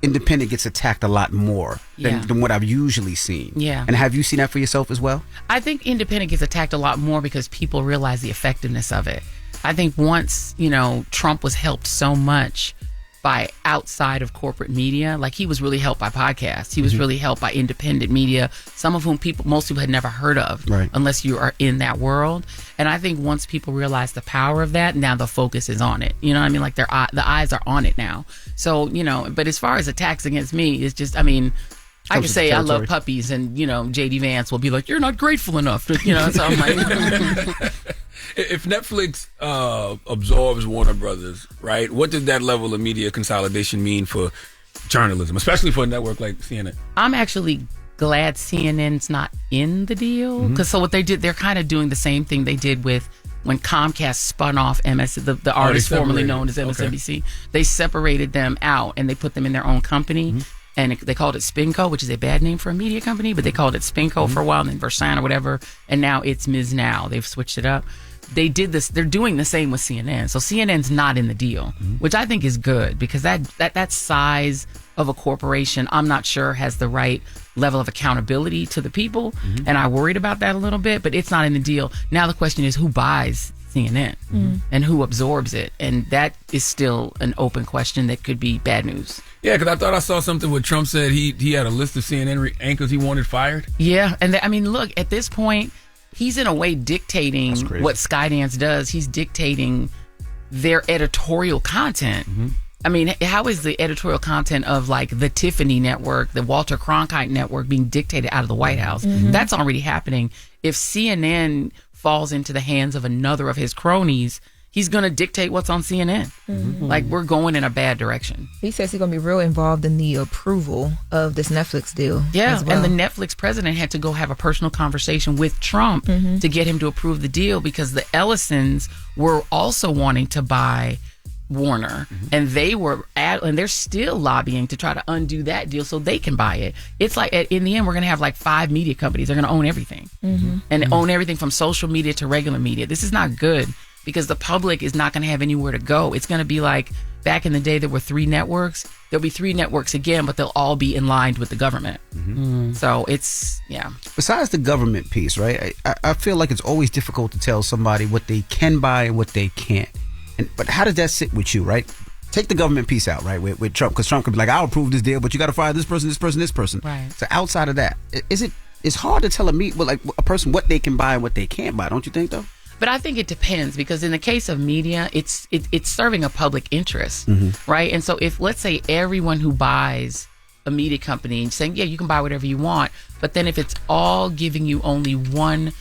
independent gets attacked a lot more than what I've usually seen. Yeah. And have you seen that for yourself as well? I think independent gets attacked a lot more because people realize the effectiveness of it. I think once, Trump was helped so much by outside of corporate media, like he was really helped by podcasts. He was really helped by independent media, some of whom most people had never heard of, unless you are in that world. And I think once people realize the power of that, now the focus is on it. You know what I mean? Like the eyes are on it now. So, but as far as attacks against me, it's just, I mean, I can say I love puppies and, J.D. Vance will be like, you're not grateful enough. So I'm like... If Netflix absorbs Warner Brothers, right, what does that level of media consolidation mean for journalism, especially for a network like CNN? I'm actually glad CNN's not in the deal because so what they did, they're kind of doing the same thing they did with when Comcast spun off the artist formerly known as MSNBC. Okay. They separated them out and they put them in their own company. And they called it Spinco, which is a bad name for a media company, but they called it Spinco for a while, and then Versan or whatever, and now it's Ms. Now. They've switched it up. They did this. They're doing the same with CNN. So CNN's not in the deal, which I think is good because that size of a corporation, I'm not sure has the right level of accountability to the people, and I worried about that a little bit, but it's not in the deal. Now the question is who buys CNN and who absorbs it, and that is still an open question that could be bad news. Yeah, because I thought I saw something where Trump said he had a list of CNN anchors he wanted fired. Yeah, and I mean, look, at this point, he's in a way dictating what Skydance does. He's dictating their editorial content. I mean, how is the editorial content of like the Tiffany Network, the Walter Cronkite Network being dictated out of the White House? That's already happening. If CNN falls into the hands of another of his cronies, he's going to dictate what's on CNN. Like, we're going in a bad direction. He says he's going to be real involved in the approval of this Netflix deal. Yeah, as well. and the Netflix president had to go have a personal conversation with Trump to get him to approve the deal because the Ellisons were also wanting to buy Warner, and they're still lobbying to try to undo that deal so they can buy it. It's like in the end we're going to have like 5 media companies. They're going to own everything and own everything from social media to regular media. This is not good because the public is not going to have anywhere to go. It's going to be like back in the day there were 3 networks. There'll be 3 networks again, but they'll all be in line with the government. So it's Besides the government piece, right? I feel like it's always difficult to tell somebody what they can buy and what they can't. But how does that sit with you, right? Take the government piece out, right, with Trump, because Trump could be like, I'll approve this deal, but you got to fire this person, this person, this person. Right. So outside of that, it's hard to tell a person what they can buy and what they can't buy, don't you think, though? But I think it depends because in the case of media, it's serving a public interest, right? And so if, let's say, everyone who buys a media company and saying, yeah, you can buy whatever you want, but then if it's all giving you only one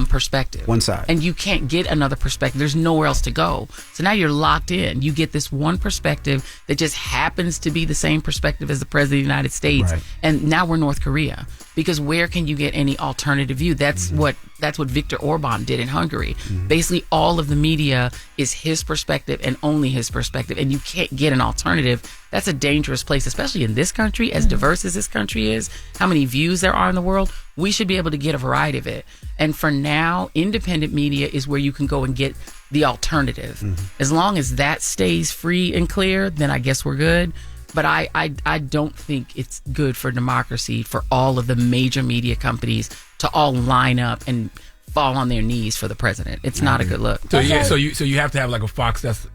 perspective, one side, and you can't get another perspective, there's nowhere else to go. So now you're locked in. You get this one perspective that just happens to be the same perspective as the president of the United States, right. And now we're North Korea, because where can you get any alternative view? That's what Viktor Orban did in Hungary. Basically all of the media is his perspective and only his perspective, and you can't get an alternative. That's a dangerous place, especially in this country, as diverse as this country is, how many views there are in the world. We should be able to get a variety of it. And for now, independent media is where you can go and get the alternative. As long as that stays free and clear, then I guess we're good. But I don't think it's good for democracy for all of the major media companies to all line up and fall on their knees for the president. It's not a good look. So you have to have like a Fox that's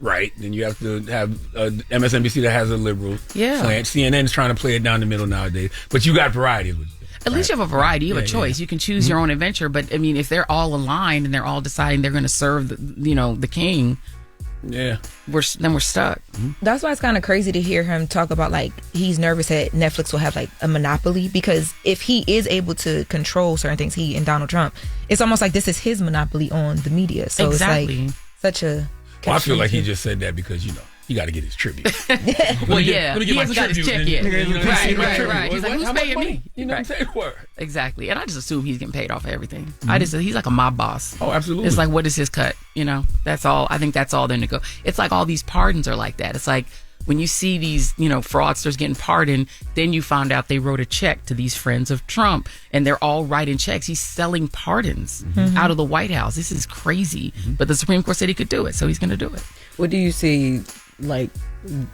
right, then you have to have MSNBC that has a liberal slant. CNN's trying to play it down the middle nowadays, but you got variety. At least you have a variety. You have a choice. You can choose your own adventure. But I mean, if they're all aligned and they're all deciding they're going to serve, the king, we're stuck. That's why it's kind of crazy to hear him talk about like he's nervous that Netflix will have like a monopoly, because if he is able to control certain things, he and Donald Trump, it's almost like this is his monopoly on the media. So exactly. It's like such a. Well, I feel like he just said that because he got to get his tribute. Well, he hasn't got his check yet. Right. He's like, who's paying me? You know what I'm saying? Exactly. And I just assume he's getting paid off of everything. He's like a mob boss. Oh, absolutely. It's like, what is his cut? That's all. I think that's all they're going to go. It's like all these pardons are like that. It's like when you see these, fraudsters getting pardoned, then you found out they wrote a check to these friends of Trump, and they're all writing checks. He's selling pardons out of the White House. This is crazy. But the Supreme Court said he could do it, so he's going to do it. What do you see, like,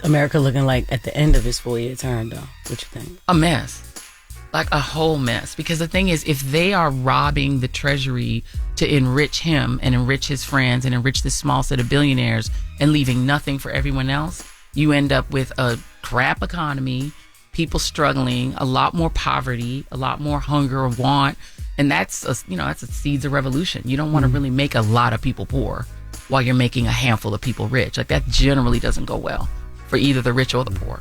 America looking like at the end of his 4-year term, though? What you think? A mess. Like a whole mess. Because the thing is, if they are robbing the Treasury to enrich him and enrich his friends and enrich this small set of billionaires and leaving nothing for everyone else, you end up with a crap economy, people struggling, a lot more poverty, a lot more hunger or want. And that's a seeds of revolution. You don't want to really make a lot of people poor while you're making a handful of people rich. Like, that generally doesn't go well for either the rich or the poor.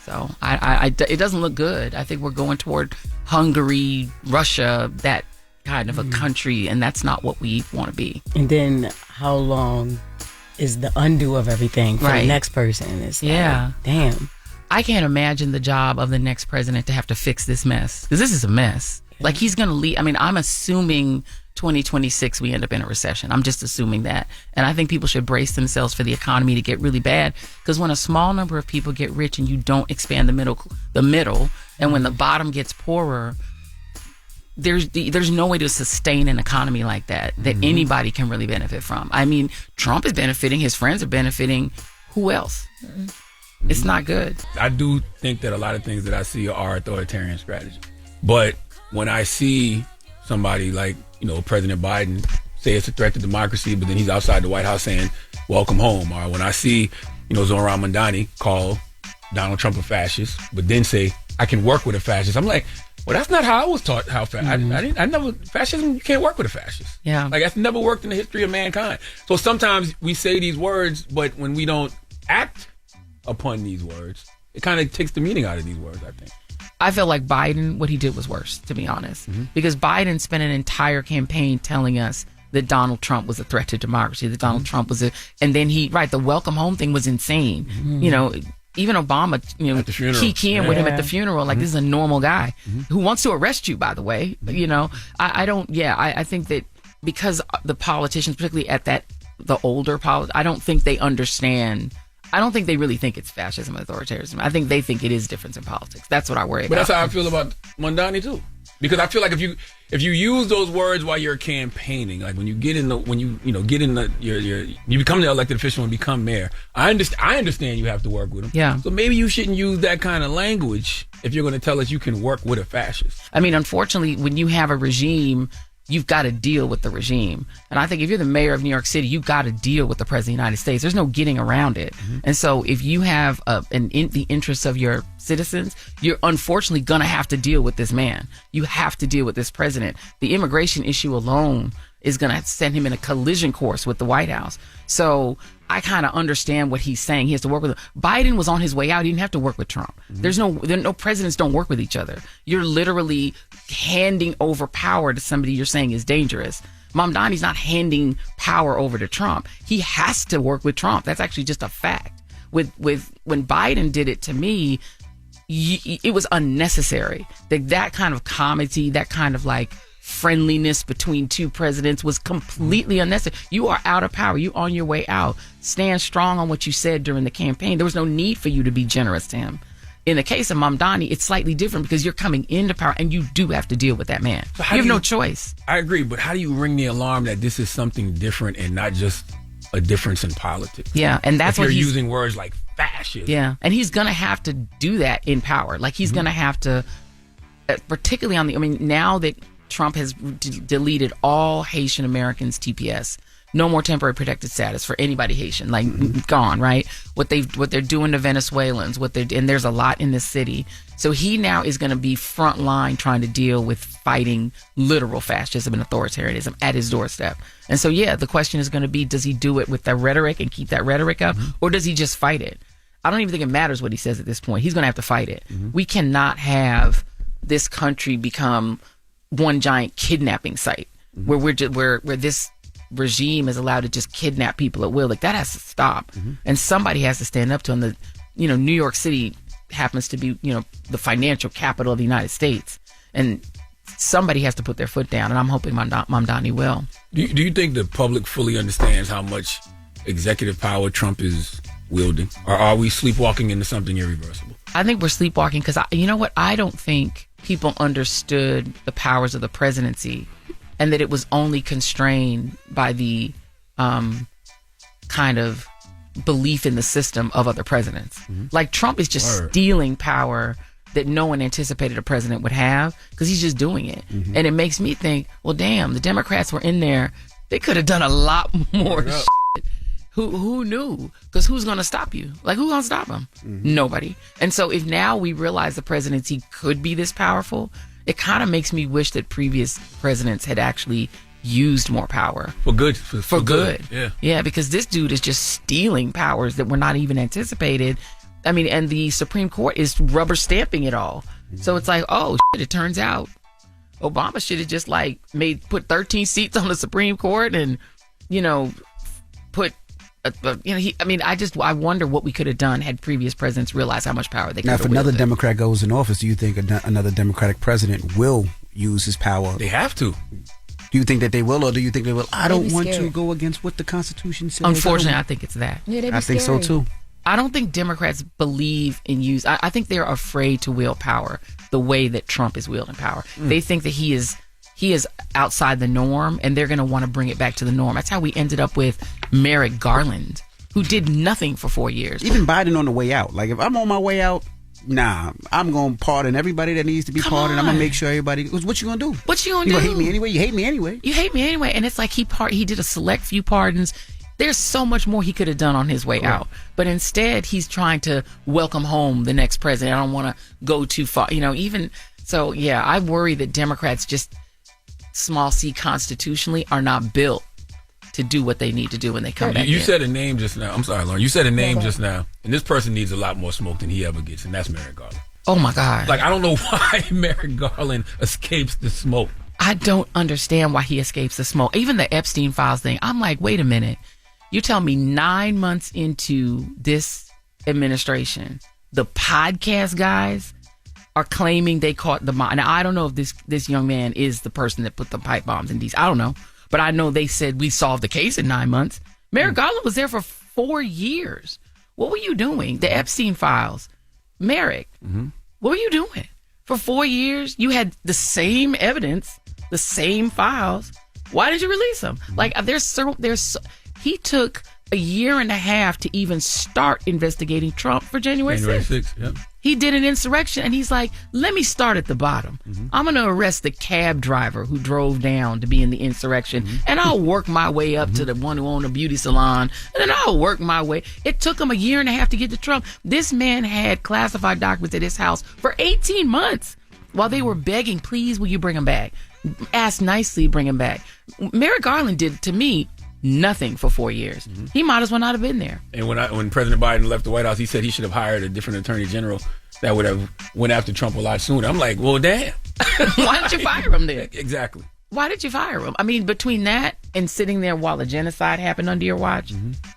So it doesn't look good. I think we're going toward Hungary, Russia, that kind of a country, and that's not what we want to be. And then how long is the undo of everything for the next person? It's like, damn. I can't imagine the job of the next president to have to fix this mess, because this is a mess. Like, he's going to leave. I mean, I'm assuming 2026 we end up in a recession. I'm just assuming that. And I think people should brace themselves for the economy to get really bad, because when a small number of people get rich and you don't expand the middle, and when the bottom gets poorer, there's no way to sustain an economy like that anybody can really benefit from. I mean, Trump is benefiting, his friends are benefiting. Who else? It's not good. I do think that a lot of things that I see are authoritarian strategy. But when I see somebody like, President Biden say it's a threat to democracy, but then he's outside the White House saying, welcome home. Or when I see, Zoran Mandani call Donald Trump a fascist, but then say, I can work with a fascist. I'm like, well, that's not how I was taught fascism, you can't work with a fascist. Yeah. Like, that's never worked in the history of mankind. So sometimes we say these words, but when we don't act upon these words, it kind of takes the meaning out of these words, I think. I feel like Biden, what he did was worse, to be honest. Because Biden spent an entire campaign telling us that Donald Trump was a threat to democracy, that Donald Trump was and then the welcome home thing was insane. Even Obama, key in with him at the funeral, like, this is a normal guy who wants to arrest you, by the way. I think that because the politicians, particularly at the older I don't think they understand. I don't think they really think it's fascism and authoritarianism. I think they think it is difference in politics. That's what I worry about. But that's how I feel about Mandani too. Because I feel like if you use those words while you're campaigning, like when you get in you become the elected official and become mayor, I understand you have to work with them. Yeah. So maybe you shouldn't use that kind of language if you're going to tell us you can work with a fascist. I mean, unfortunately, when you have a regime, you've got to deal with the regime. And I think if you're the mayor of New York City, you've got to deal with the president of the United States. There's no getting around it. And so if you have the interests of your citizens, you're unfortunately going to have to deal with this man. You have to deal with this president. The immigration issue alone is going to send him in a collision course with the White House. So I kind of understand what he's saying. He has to work with Biden was on his way out. He didn't have to work with Trump. No presidents don't work with each other. You're literally handing over power to somebody you're saying is dangerous. Mamdani's not handing power over to Trump. He has to work with Trump. That's actually just a fact. With when Biden did it to me, it was unnecessary. That kind of comedy, that kind of like friendliness between two presidents was completely unnecessary. You are out of power. You're on your way out. Stand strong on what you said during the campaign. There was no need for you to be generous to him. In the case of Mamdani, it's slightly different because you're coming into power and you do have to deal with that man. You have no choice. I agree, but how do you ring the alarm that this is something different and not just a difference in politics? Yeah, and that's if what you're using words like fascist. Yeah, and he's going to have to do that in power. Like he's going to have to, particularly now that Trump has deleted all Haitian Americans TPS. No more temporary protected status for anybody Haitian, gone, right? What they're doing to Venezuelans, and there's a lot in this city. So he now is going to be front line trying to deal with fighting literal fascism and authoritarianism at his doorstep. And so, the question is going to be, does he do it with that rhetoric and keep that rhetoric up, or does he just fight it? I don't even think it matters what he says at this point. He's going to have to fight it. We cannot have this country become one giant kidnapping site where this regime is allowed to just kidnap people at will. Like that has to stop, and somebody has to stand up to him. New York City happens to be the financial capital of the United States, and somebody has to put their foot down. And I'm hoping Mamdani will. Do you think the public fully understands how much executive power Trump is wielding, or are we sleepwalking into something irreversible? I think we're sleepwalking because I don't think people understood the powers of the presidency, and that it was only constrained by the kind of belief in the system of other presidents. Like Trump is just stealing power that no one anticipated a president would have because he's just doing it. And it makes me think, well, damn, the Democrats were in there. They could have done a lot more shit. Who knew? Because who's going to stop you? Like, who's going to stop him? Nobody. And so if now we realize the presidency could be this powerful, it kind of makes me wish that previous presidents had actually used more power. For good. For good. Yeah. Yeah, because this dude is just stealing powers that were not even anticipated. And the Supreme Court is rubber stamping it all. So it's like, oh, shit, it turns out Obama should have just put 13 seats on the Supreme Court and, put I wonder what we could have done had previous presidents realized how much power they could have. Now, if another Democrat goes in office, do you think another Democratic president will use his power? They have to. Do you think that they will, or do you think they will? I don't want to go against what the Constitution says. Unfortunately, I think it's that. I think so too. I don't think Democrats believe in use. I think they're afraid to wield power the way that Trump is wielding power. They think that he is outside the norm, and they're going to want to bring it back to the norm. That's how we ended up with Merrick Garland, who did nothing for 4 years. Even Biden on the way out. Like, if I'm on my way out, I'm going to pardon everybody that needs to be pardoned. I'm going to make sure everybody... What you going to do? What you going to do? You going to hate me anyway? You hate me anyway. You hate me anyway. And it's like he did a select few pardons. There's so much more he could have done on his way out. But instead, he's trying to welcome home the next president. I don't want to go too far. Even... So, I worry that Democrats just... small c constitutionally are not built to do what they need to do when they come back. You said a name just now. I'm sorry, Lauren. You said a name just now, and this person needs a lot more smoke than he ever gets, and that's Merrick Garland. Oh my God! Like, I don't know why Merrick Garland escapes the smoke. I don't understand why he escapes the smoke. Even the Epstein files thing. I'm like, wait a minute. You tell me 9 months into this administration, the podcast guys are claiming they caught the bomb. Now, I don't know if this young man is the person that put the pipe bombs in DC. I don't know. But I know they said we solved the case in 9 months. Merrick Garland was there for 4 years. What were you doing? The Epstein files. Merrick, what were you doing? For 4 years, you had the same evidence, the same files. Why did you release them? Like, he took a year and a half to even start investigating Trump for January 6th. Yep. He did an insurrection, and he's like, let me start at the bottom. I'm going to arrest the cab driver who drove down to be in the insurrection, and I'll work my way up to the one who owned a beauty salon, and then I'll work my way. It took him a year and a half to get to Trump. This man had classified documents at his house for 18 months while they were begging, please, will you bring him back? Ask nicely, bring him back. Merrick Garland did, to me, nothing for 4 years. He might as well not have been there. And when President Biden left the White House, he said he should have hired a different attorney general that would have went after Trump a lot sooner. I'm like, well, damn. Why didn't you fire him then? Exactly. Why did you fire him? I mean, between that and sitting there while the genocide happened under your watch,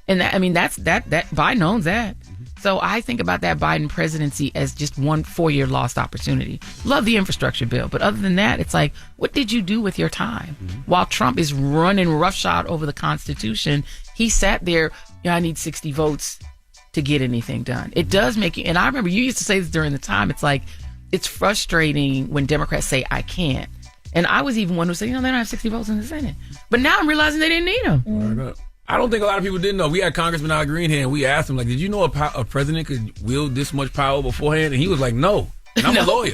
and that, I mean, that Biden owns that. So I think about that Biden presidency as just one 4-year lost opportunity. Love the infrastructure bill, but other than that, it's like, what did you do with your time? While Trump is running roughshod over the Constitution, he sat there, I need 60 votes to get anything done. It does make you, and I remember you used to say this during the time, it's like, it's frustrating when Democrats say, I can't. And I was even one who said, they don't have 60 votes in the Senate. But now I'm realizing they didn't need them. I don't think a lot of people didn't know. We had Congressman Al Green here, and we asked him, like, did you know a president could wield this much power beforehand? And he was like, no. And I'm a lawyer.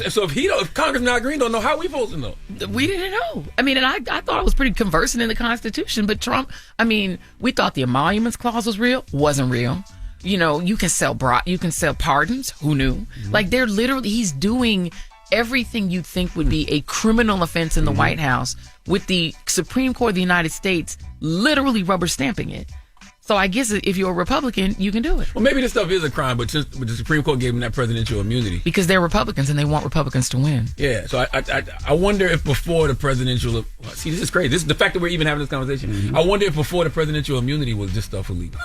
So if Congressman Al Green don't know, how we supposed to know? We didn't know. I mean, and I thought I was pretty conversant in the Constitution, but Trump, I mean, we thought the emoluments clause was real. Wasn't real. You can sell pardons. Who knew? Like, they're literally, he's doing everything you'd think would be a criminal offense in the White House with the Supreme Court of the United States literally rubber stamping it. So I guess if you're a Republican, you can do it. Well, maybe this stuff is a crime, but the Supreme Court gave them that presidential immunity. Because they're Republicans and they want Republicans to win. Yeah, so I wonder if before the presidential... See, this is crazy. This is the fact that we're even having this conversation. I wonder if before the presidential immunity was this stuff illegal.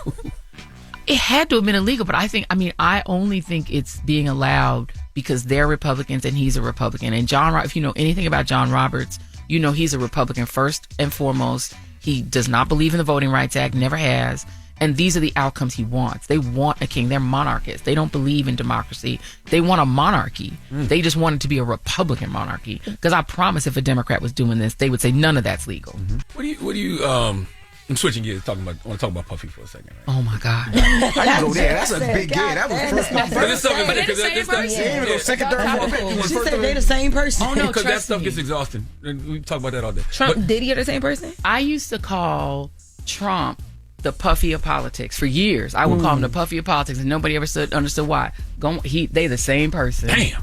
It had to have been illegal, but I only think it's being allowed because they're Republicans and he's a Republican. And if you know anything about John Roberts, he's a Republican first and foremost. He does not believe in the Voting Rights Act, never has. And these are the outcomes he wants. They want a king. They're monarchists. They don't believe in democracy. They want a monarchy. They just want it to be a Republican monarchy. Because I promise if a Democrat was doing this, they would say none of that's legal. What do you I'm switching gears. I want to talk about Puffy for a second. Right? Oh my God! I go there. That's a big gear. That was first. But they're the same person. Second, third, fourth. She said they're the same person. Oh no, because that stuff gets exhausting. We talk about that all day. Trump, did he are the same person? I used to call Trump the Puffy of politics for years. I would call him the Puffy of politics, and nobody ever understood why. They the same person. Damn.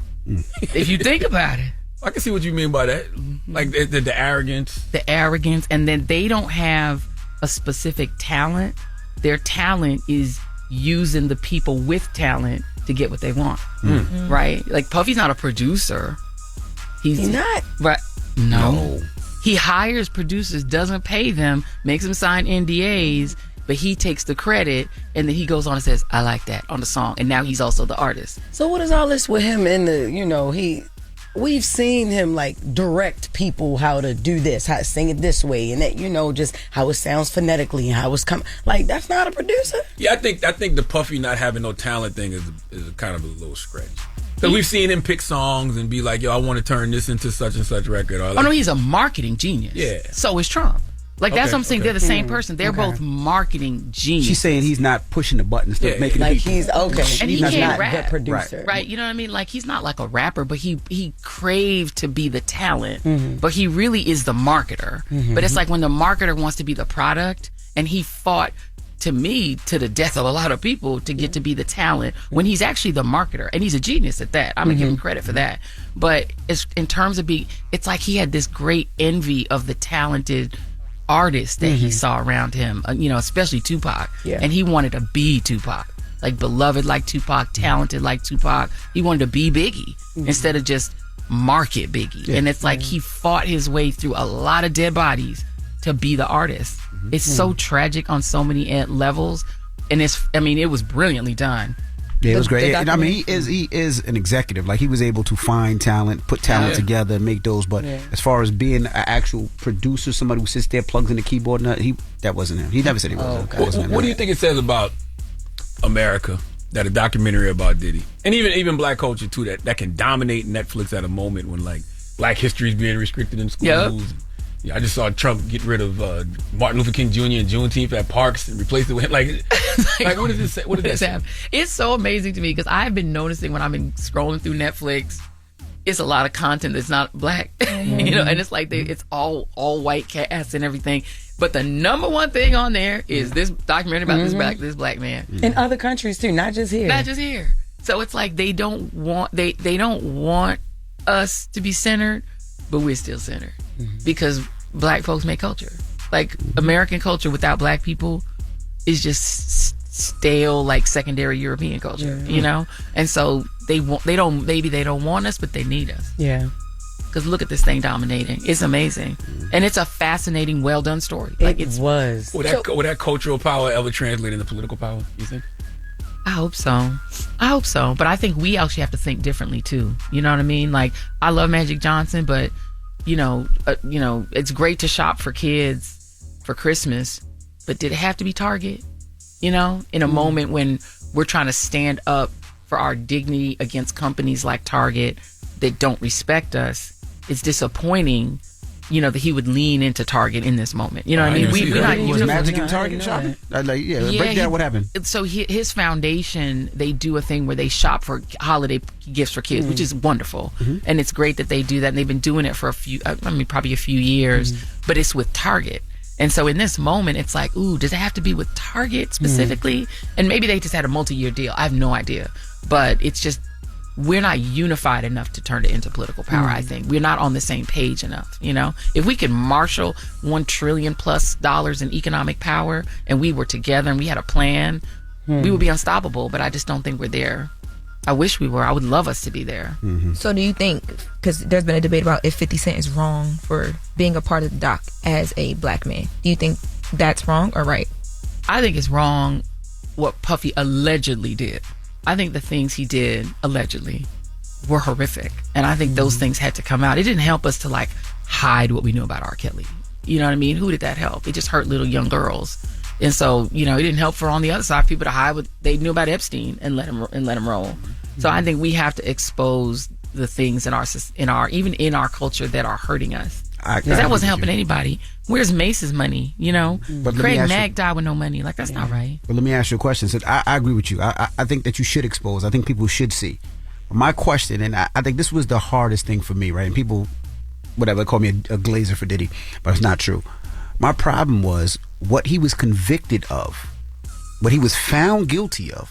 If you think about it. I can see what you mean by that. Like the arrogance. The arrogance, and then they don't have a specific talent. Their talent is using the people with talent to get what they want. Right? Like Puffy's not a producer. He's not. Right? No. He hires producers, doesn't pay them, makes them sign NDAs, but he takes the credit and then he goes on and says, I like that on the song. And now he's also the artist. So what is all this with him in the, we've seen him like direct people how to do this, how to sing it this way, and that just how it sounds phonetically and how it's coming. Like, that's not a producer. Yeah, I think the Puffy not having no talent thing is kind of a little stretch. So we've seen him pick songs and be like, yo, I want to turn this into such and such record. Or like, no, he's a marketing genius. Yeah. So is Trump. Like, that's what I'm saying. They're the same person. They're both marketing geniuses. She's saying he's not pushing the buttons, making like the he's okay. And he's he can't not rap. the producer. Right. You know what I mean? Like, he's not like a rapper, but he craved to be the talent, but he really is the marketer. But it's like when the marketer wants to be the product, and he fought, to me, to the death of a lot of people to get to be the talent when he's actually the marketer, and he's a genius at that. I'm gonna give him credit for that. But it's, in terms of it's like he had this great envy of the talented artists that he saw around him, especially Tupac. Yeah. And he wanted to be Tupac, like beloved like Tupac, talented like Tupac. He wanted to be Biggie instead of just market Biggie. Yeah. And it's like he fought his way through a lot of dead bodies to be the artist. It's so tragic on so many levels, and it was brilliantly done. Yeah, it was great. He is an executive. Like, he was able to find talent, put talent together, make those. But as far as being an actual producer, somebody who sits there, plugs in the keyboard, that wasn't him. He never said he was. What do you think it says about America that a documentary about Diddy, and even black culture too, that can dominate Netflix at a moment when like black history is being restricted in schools? Yep. Yeah, I just saw Trump get rid of Martin Luther King Jr. and Juneteenth at parks and replace it with like what does this say? What does that say? It's so amazing to me because I've been noticing when I've been scrolling through Netflix, it's a lot of content that's not black, and it's like it's all white cast and everything. But the number one thing on there is this documentary about this black man in other countries too, not just here. Not just here. So it's like they don't want us to be centered, but we're still centered because black folks make culture. Like American culture without black people is just stale, like secondary European culture, you know. And so they don't want us, but they need us. Yeah. Because look at this thing dominating. It's amazing. And it's a fascinating, well done story. Like it was. Will that cultural power ever translate into political power, you think? I hope so. But I think we actually have to think differently too. You know what I mean? Like, I love Magic Johnson, but you know, it's great to shop for kids for Christmas, but did it have to be Target? You know, in a moment when we're trying to stand up for our dignity against companies like Target that don't respect us, it's disappointing, you know, that he would lean into Target in this moment. You know what I mean? We're not was Magic and Target shopping? Break down what happened. So his foundation, they do a thing where they shop for holiday gifts for kids, which is wonderful. And it's great that they do that. And they've been doing it for probably a few years, but it's with Target. And so in this moment, it's like, ooh, does it have to be with Target specifically? And maybe they just had a multi-year deal. I have no idea. But it's just, we're not unified enough to turn it into political power, I think. We're not on the same page enough, you know? If we could marshal $1 trillion plus in economic power and we were together and we had a plan, we would be unstoppable, but I just don't think we're there. I wish we were. I would love us to be there. So do you think, because there's been a debate about if 50 Cent is wrong for being a part of the doc as a black man, do you think that's wrong or right? I think it's wrong what Puffy allegedly did. I think the things he did allegedly were horrific, and I think those things had to come out. It didn't help us to like hide what we knew about R. Kelly. You know what I mean? Who did that help? It just hurt little young girls, and so it didn't help for on the other side people to hide what they knew about Epstein and let him roll. So I think we have to expose the things in our even in our culture that are hurting us. Because that wasn't helping anybody. Where's Mace's money? You know, But Craig Mack died with no money. Like, that's not right. But let me ask you a question. So I agree with you. I think that you should expose. I think people should see. My question, and I think this was the hardest thing for me, right? And people, whatever, call me a glazer for Diddy, but it's not true. My problem was what he was convicted of, what he was found guilty of,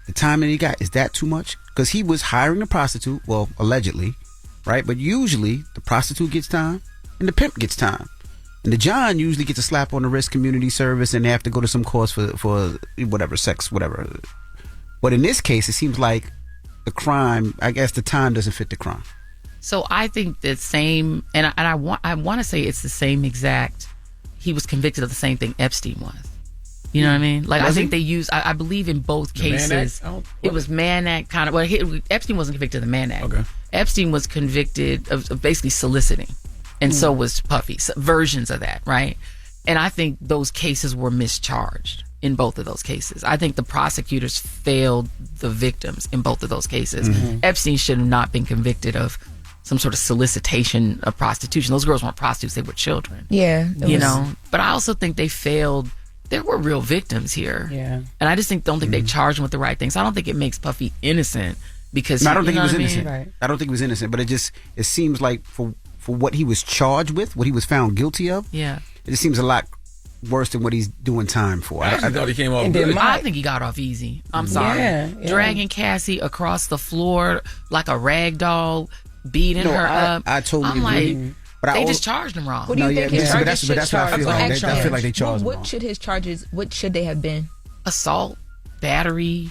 the time that he got. Is that too much? Because he was hiring a prostitute, well, allegedly, right? But usually the prostitute gets time and the pimp gets time. And the John usually gets a slap on the wrist, community service, and they have to go to some course for whatever, sex, whatever. But in this case, it seems like the crime, I guess the time doesn't fit the crime. So I think the same, and I want to say it's the same exact, he was convicted of the same thing Epstein was. You know what I mean? Like, I think they use, I believe in both cases, it was Mann Act kind of, Epstein wasn't convicted of the Mann Act. Okay. Epstein was convicted of basically soliciting. And so was Puffy. So versions of that, right? And I think those cases were mischarged in both of those cases. I think the prosecutors failed the victims in both of those cases. Epstein should have not been convicted of some sort of solicitation of prostitution. Those girls weren't prostitutes, they were children. Yeah. But I also think they failed. There were real victims here. Yeah. And I just don't think they charged them with the right things. I don't think it makes Puffy innocent because I don't think he was innocent. Right. I don't think he was innocent, but it seems like for what he was charged with, what he was found guilty of, it just seems a lot worse than what he's doing time for. I thought he came off good. I think he got off easy. I'm sorry. Yeah. Dragging Cassie across the floor like a rag doll, beating her up. I totally agree. Like, but they just charged him wrong. What do you think his charges should that's what I feel like. I feel like they charged him wrong. What should his charges, what should they have been? Assault, battery,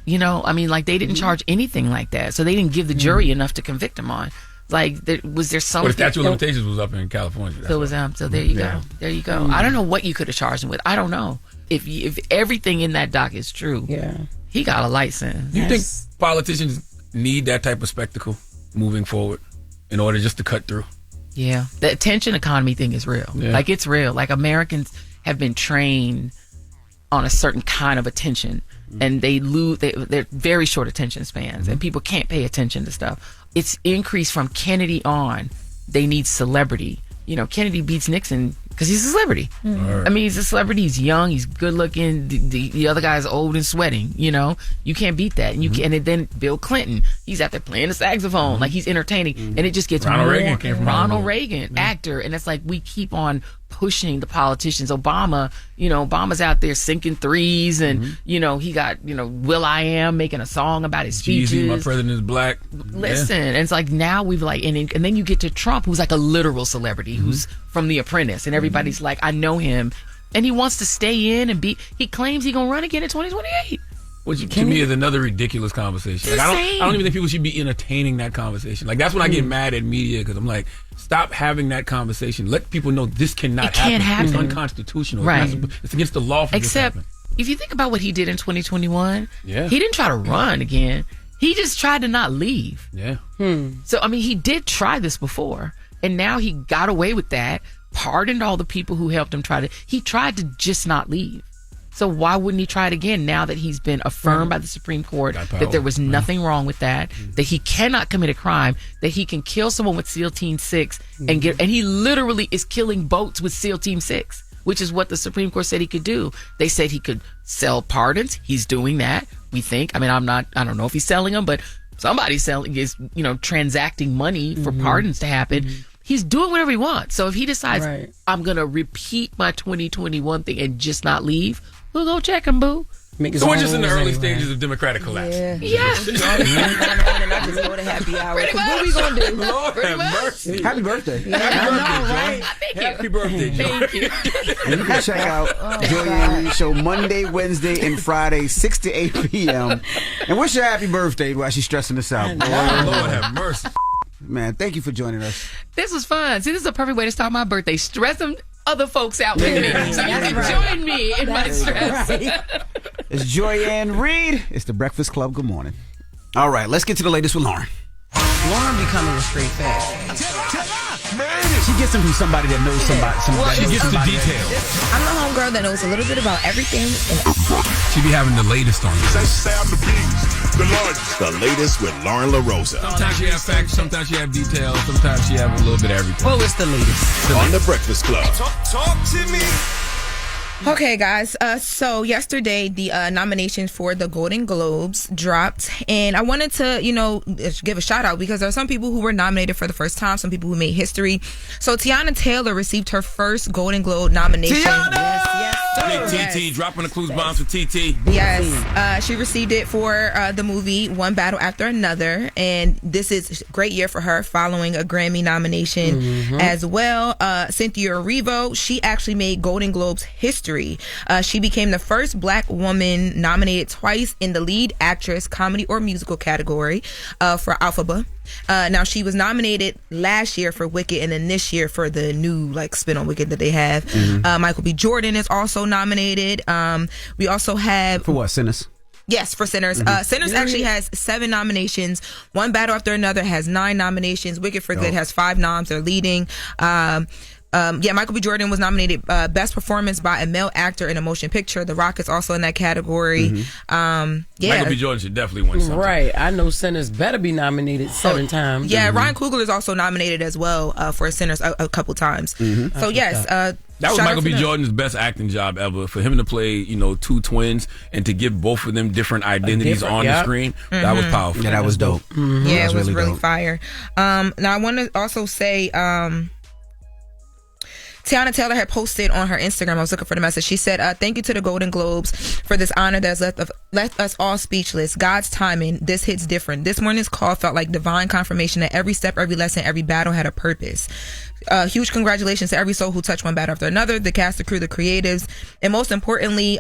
they didn't charge anything like that. So they didn't give the jury enough to convict him on. Like, was there something? But the statute of limitations was up in California. So it was So there you go. There you go. I don't know what you could have charged him with. I don't know if everything in that doc is true. Yeah, he got a license. Do you think politicians need that type of spectacle moving forward in order just to cut through? Yeah, the attention economy thing is real. Yeah. Like, it's real. Like, Americans have been trained on a certain kind of attention, and they're very short attention spans, and people can't pay attention to stuff. It's increased from Kennedy on. They need celebrity. Kennedy beats Nixon because he's a celebrity. Right. I mean, he's a celebrity. He's young. He's good looking. The other guy's old and sweating. You can't beat that. And and then Bill Clinton, he's out there playing the saxophone, like he's entertaining, and it just gets Ronald Reagan came from Ronald Reagan, actor, and it's like we keep on pushing the politicians. Obama's out there sinking threes, and he got Will.i.am making a song about his speeches. Jeezy, my president is black. Listen, and it's like now we've like, and then you get to Trump, who's like a literal celebrity, who's from The Apprentice, and everybody's like, I know him, and he wants to stay in and be. He claims he's gonna run again in 2028. Which to me is another ridiculous conversation. Like, I don't even think people should be entertaining that conversation. Like, that's when I get mad at media, because I'm like, stop having that conversation. Let people know this cannot happen. Can't happen. It's unconstitutional. Right. It's against the law for Except this to happen. if you think about what he did in 2021, he didn't try to run again. He just tried to not leave. Yeah. So I mean, he did try this before, and now he got away with that. Pardoned all the people who helped him he tried to just not leave. So why wouldn't he try it again now that he's been affirmed by the Supreme Court that there was nothing wrong with that, that he cannot commit a crime, that he can kill someone with SEAL Team 6 and he literally is killing boats with SEAL Team 6, which is what the Supreme Court said he could do. They said he could sell pardons. He's doing that, we think. I mean, I don't know if he's selling them, but somebody's transacting money for pardons to happen. He's doing whatever he wants. So if he decides, I'm going to repeat my 2021 thing and just not leave, we'll go check him, boo. So we're just in the early stages of Democratic collapse. Yeah. And I just go to happy hour. What are we going to do? Lord have mercy. Happy birthday. Happy birthday, Joy. Thank you. And you can check out Joy and Reid show Monday, Wednesday, and Friday, 6 to 8 p.m. And wish her happy birthday while she's stressing us out. Lord have mercy. Man, thank you for joining us. This was fun. See, this is a perfect way to start my birthday. Stress them other folks out with me. So you can join me in my stress. It's Joy and Reid. It's the Breakfast Club. Good morning. All right, let's get to the latest with Loren. Lauren becoming a straight fat. She gets them from somebody that knows somebody. She gets the details. I'm the homegirl that knows a little bit about everything. She be having the latest on you. The latest with Loren LoRosa. Sometimes she have facts, sometimes she have details, sometimes she have a little bit of everything. Well, it's the latest. On the Breakfast Club. Talk to me. Okay, guys. So yesterday, the nominations for the Golden Globes dropped, and I wanted to, give a shout out because there are some people who were nominated for the first time, some people who made history. So Teyana Taylor received her first Golden Globe nomination. Yes, Yes. TT, dropping the clues bombs for TT. Yes, she received it for the movie One Battle After Another, and this is a great year for her, following a Grammy nomination as well. Cynthia Erivo, she actually made Golden Globes history. She became the first Black woman nominated twice in the lead actress, comedy or musical category for Alphaba. Now, she was nominated last year for Wicked, and then this year for the new spin on Wicked that they have. Michael B. Jordan is also nominated. We also have For what, Sinners? Yes, for Sinners. Sinners actually has 7 nominations. One Battle After Another has 9 nominations. Wicked for Good has 5 noms. They're leading. Michael B. Jordan was nominated Best Performance by a Male Actor in a Motion Picture. The Rock is also in that category. Michael B. Jordan should definitely win something. Right. I know Sinners better be nominated 7 times. Yeah, Ryan Coogler is also nominated as well for Sinners a couple times. So yes, that was Michael B. Jordan's best acting job ever. For him to play, 2 twins and to give both of them different identities on the screen, that was powerful. Yeah, that was dope. Yeah, it was really fire. Now I want to also say, Teyana Taylor had posted on her Instagram, I was looking for the message, she said, thank you to the Golden Globes for this honor that's left us all speechless. God's timing, this hits different. This morning's call felt like divine confirmation that every step, every lesson, every battle had a purpose. Huge congratulations to every soul who touched One Battle After Another, the cast, the crew, the creatives, and most importantly,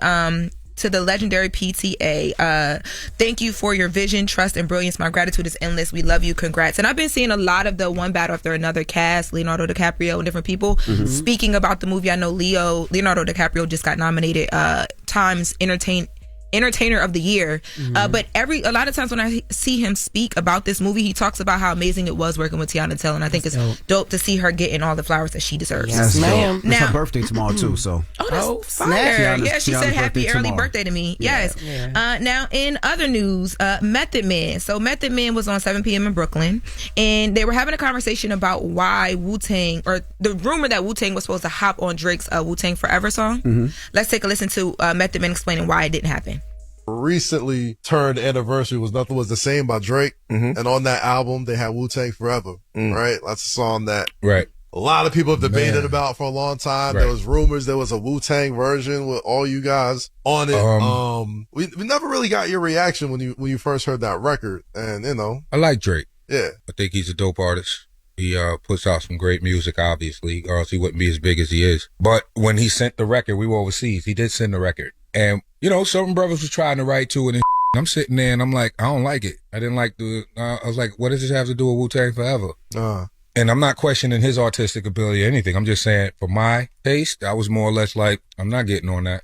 to the legendary PTA. Thank you for your vision, trust, and brilliance. My gratitude is endless. We love you. Congrats. And I've been seeing a lot of the One Battle After Another cast, Leonardo DiCaprio and different people speaking about the movie. I know Leonardo DiCaprio just got nominated Times Entertainer of the Year. But a lot of times when I see him speak about this movie, he talks about how amazing it was working with Teyana Taylor, and I think it's dope to see her getting all the flowers that she deserves. Yes, ma'am. It's her birthday tomorrow too, so. Oh, that's fire. Yeah, she said happy early birthday to me. Yes. Yeah. Now, in other news, Method Man. So Method Man was on 7 p.m. in Brooklyn, and they were having a conversation about why Wu-Tang, or the rumor that Wu-Tang was supposed to hop on Drake's Wu-Tang Forever song. Let's take a listen to Method Man explaining why it didn't happen. Recently turned anniversary was Nothing Was the Same by Drake, and on that album they had Wu-Tang Forever, right? That's a song that a lot of people have debated about for a long time. Right. There was rumors there was a Wu-Tang version with all you guys on it. We never really got your reaction when you first heard that record, and I like Drake. Yeah, I think he's a dope artist. He puts out some great music, obviously, or else he wouldn't be as big as he is. But when he sent the record, we were overseas. He did send the record. And, certain brothers was trying to write to it, and I'm sitting there and I'm like, I don't like it. I didn't like I was like, what does this have to do with Wu-Tang Forever? And I'm not questioning his artistic ability or anything. I'm just saying, for my taste, I was more or less like, I'm not getting on that.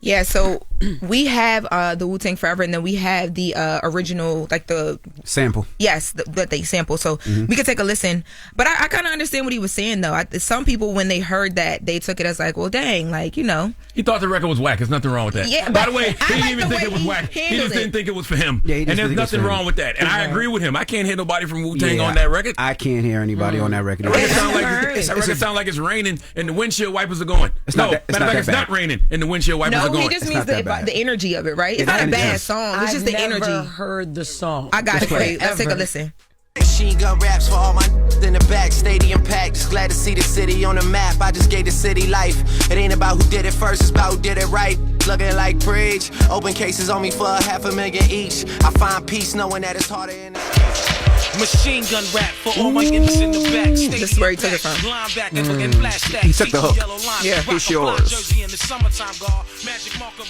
Yeah, so we have the Wu-Tang Forever, and then we have the original, like the sample. Yes, that they sample. So we could take a listen. But I kind of understand what he was saying, though. Some people, when they heard that, they took it as like, well, dang, like, He thought the record was whack. There's nothing wrong with that. Yeah, by the way, he I didn't like even the think it way was he whack. He handled just didn't it. think it was for him. Yeah, and there's nothing wrong with that. And I agree with him. I can't hear nobody from Wu-Tang on that record. I can't hear anybody on that record. That record sound like it's raining and the windshield wipers are going. Matter of fact, it's not raining and the windshield wipers are No, going. he just means the energy of it, right? It's not a bad song. It's just the energy. I've never heard the song. I got it for you. Let's take a listen. Machine gun raps for all my in the back, stadium packed. Just glad to see the city on the map. I just gave the city life. It ain't about who did it first, it's about who did it right. Looking like bridge, open cases on me for $500,000 each. I find peace knowing that it's harder in the Machine gun rap for all my niggas in the back. This is where he took it from. He took the hook. Yeah, it's yours.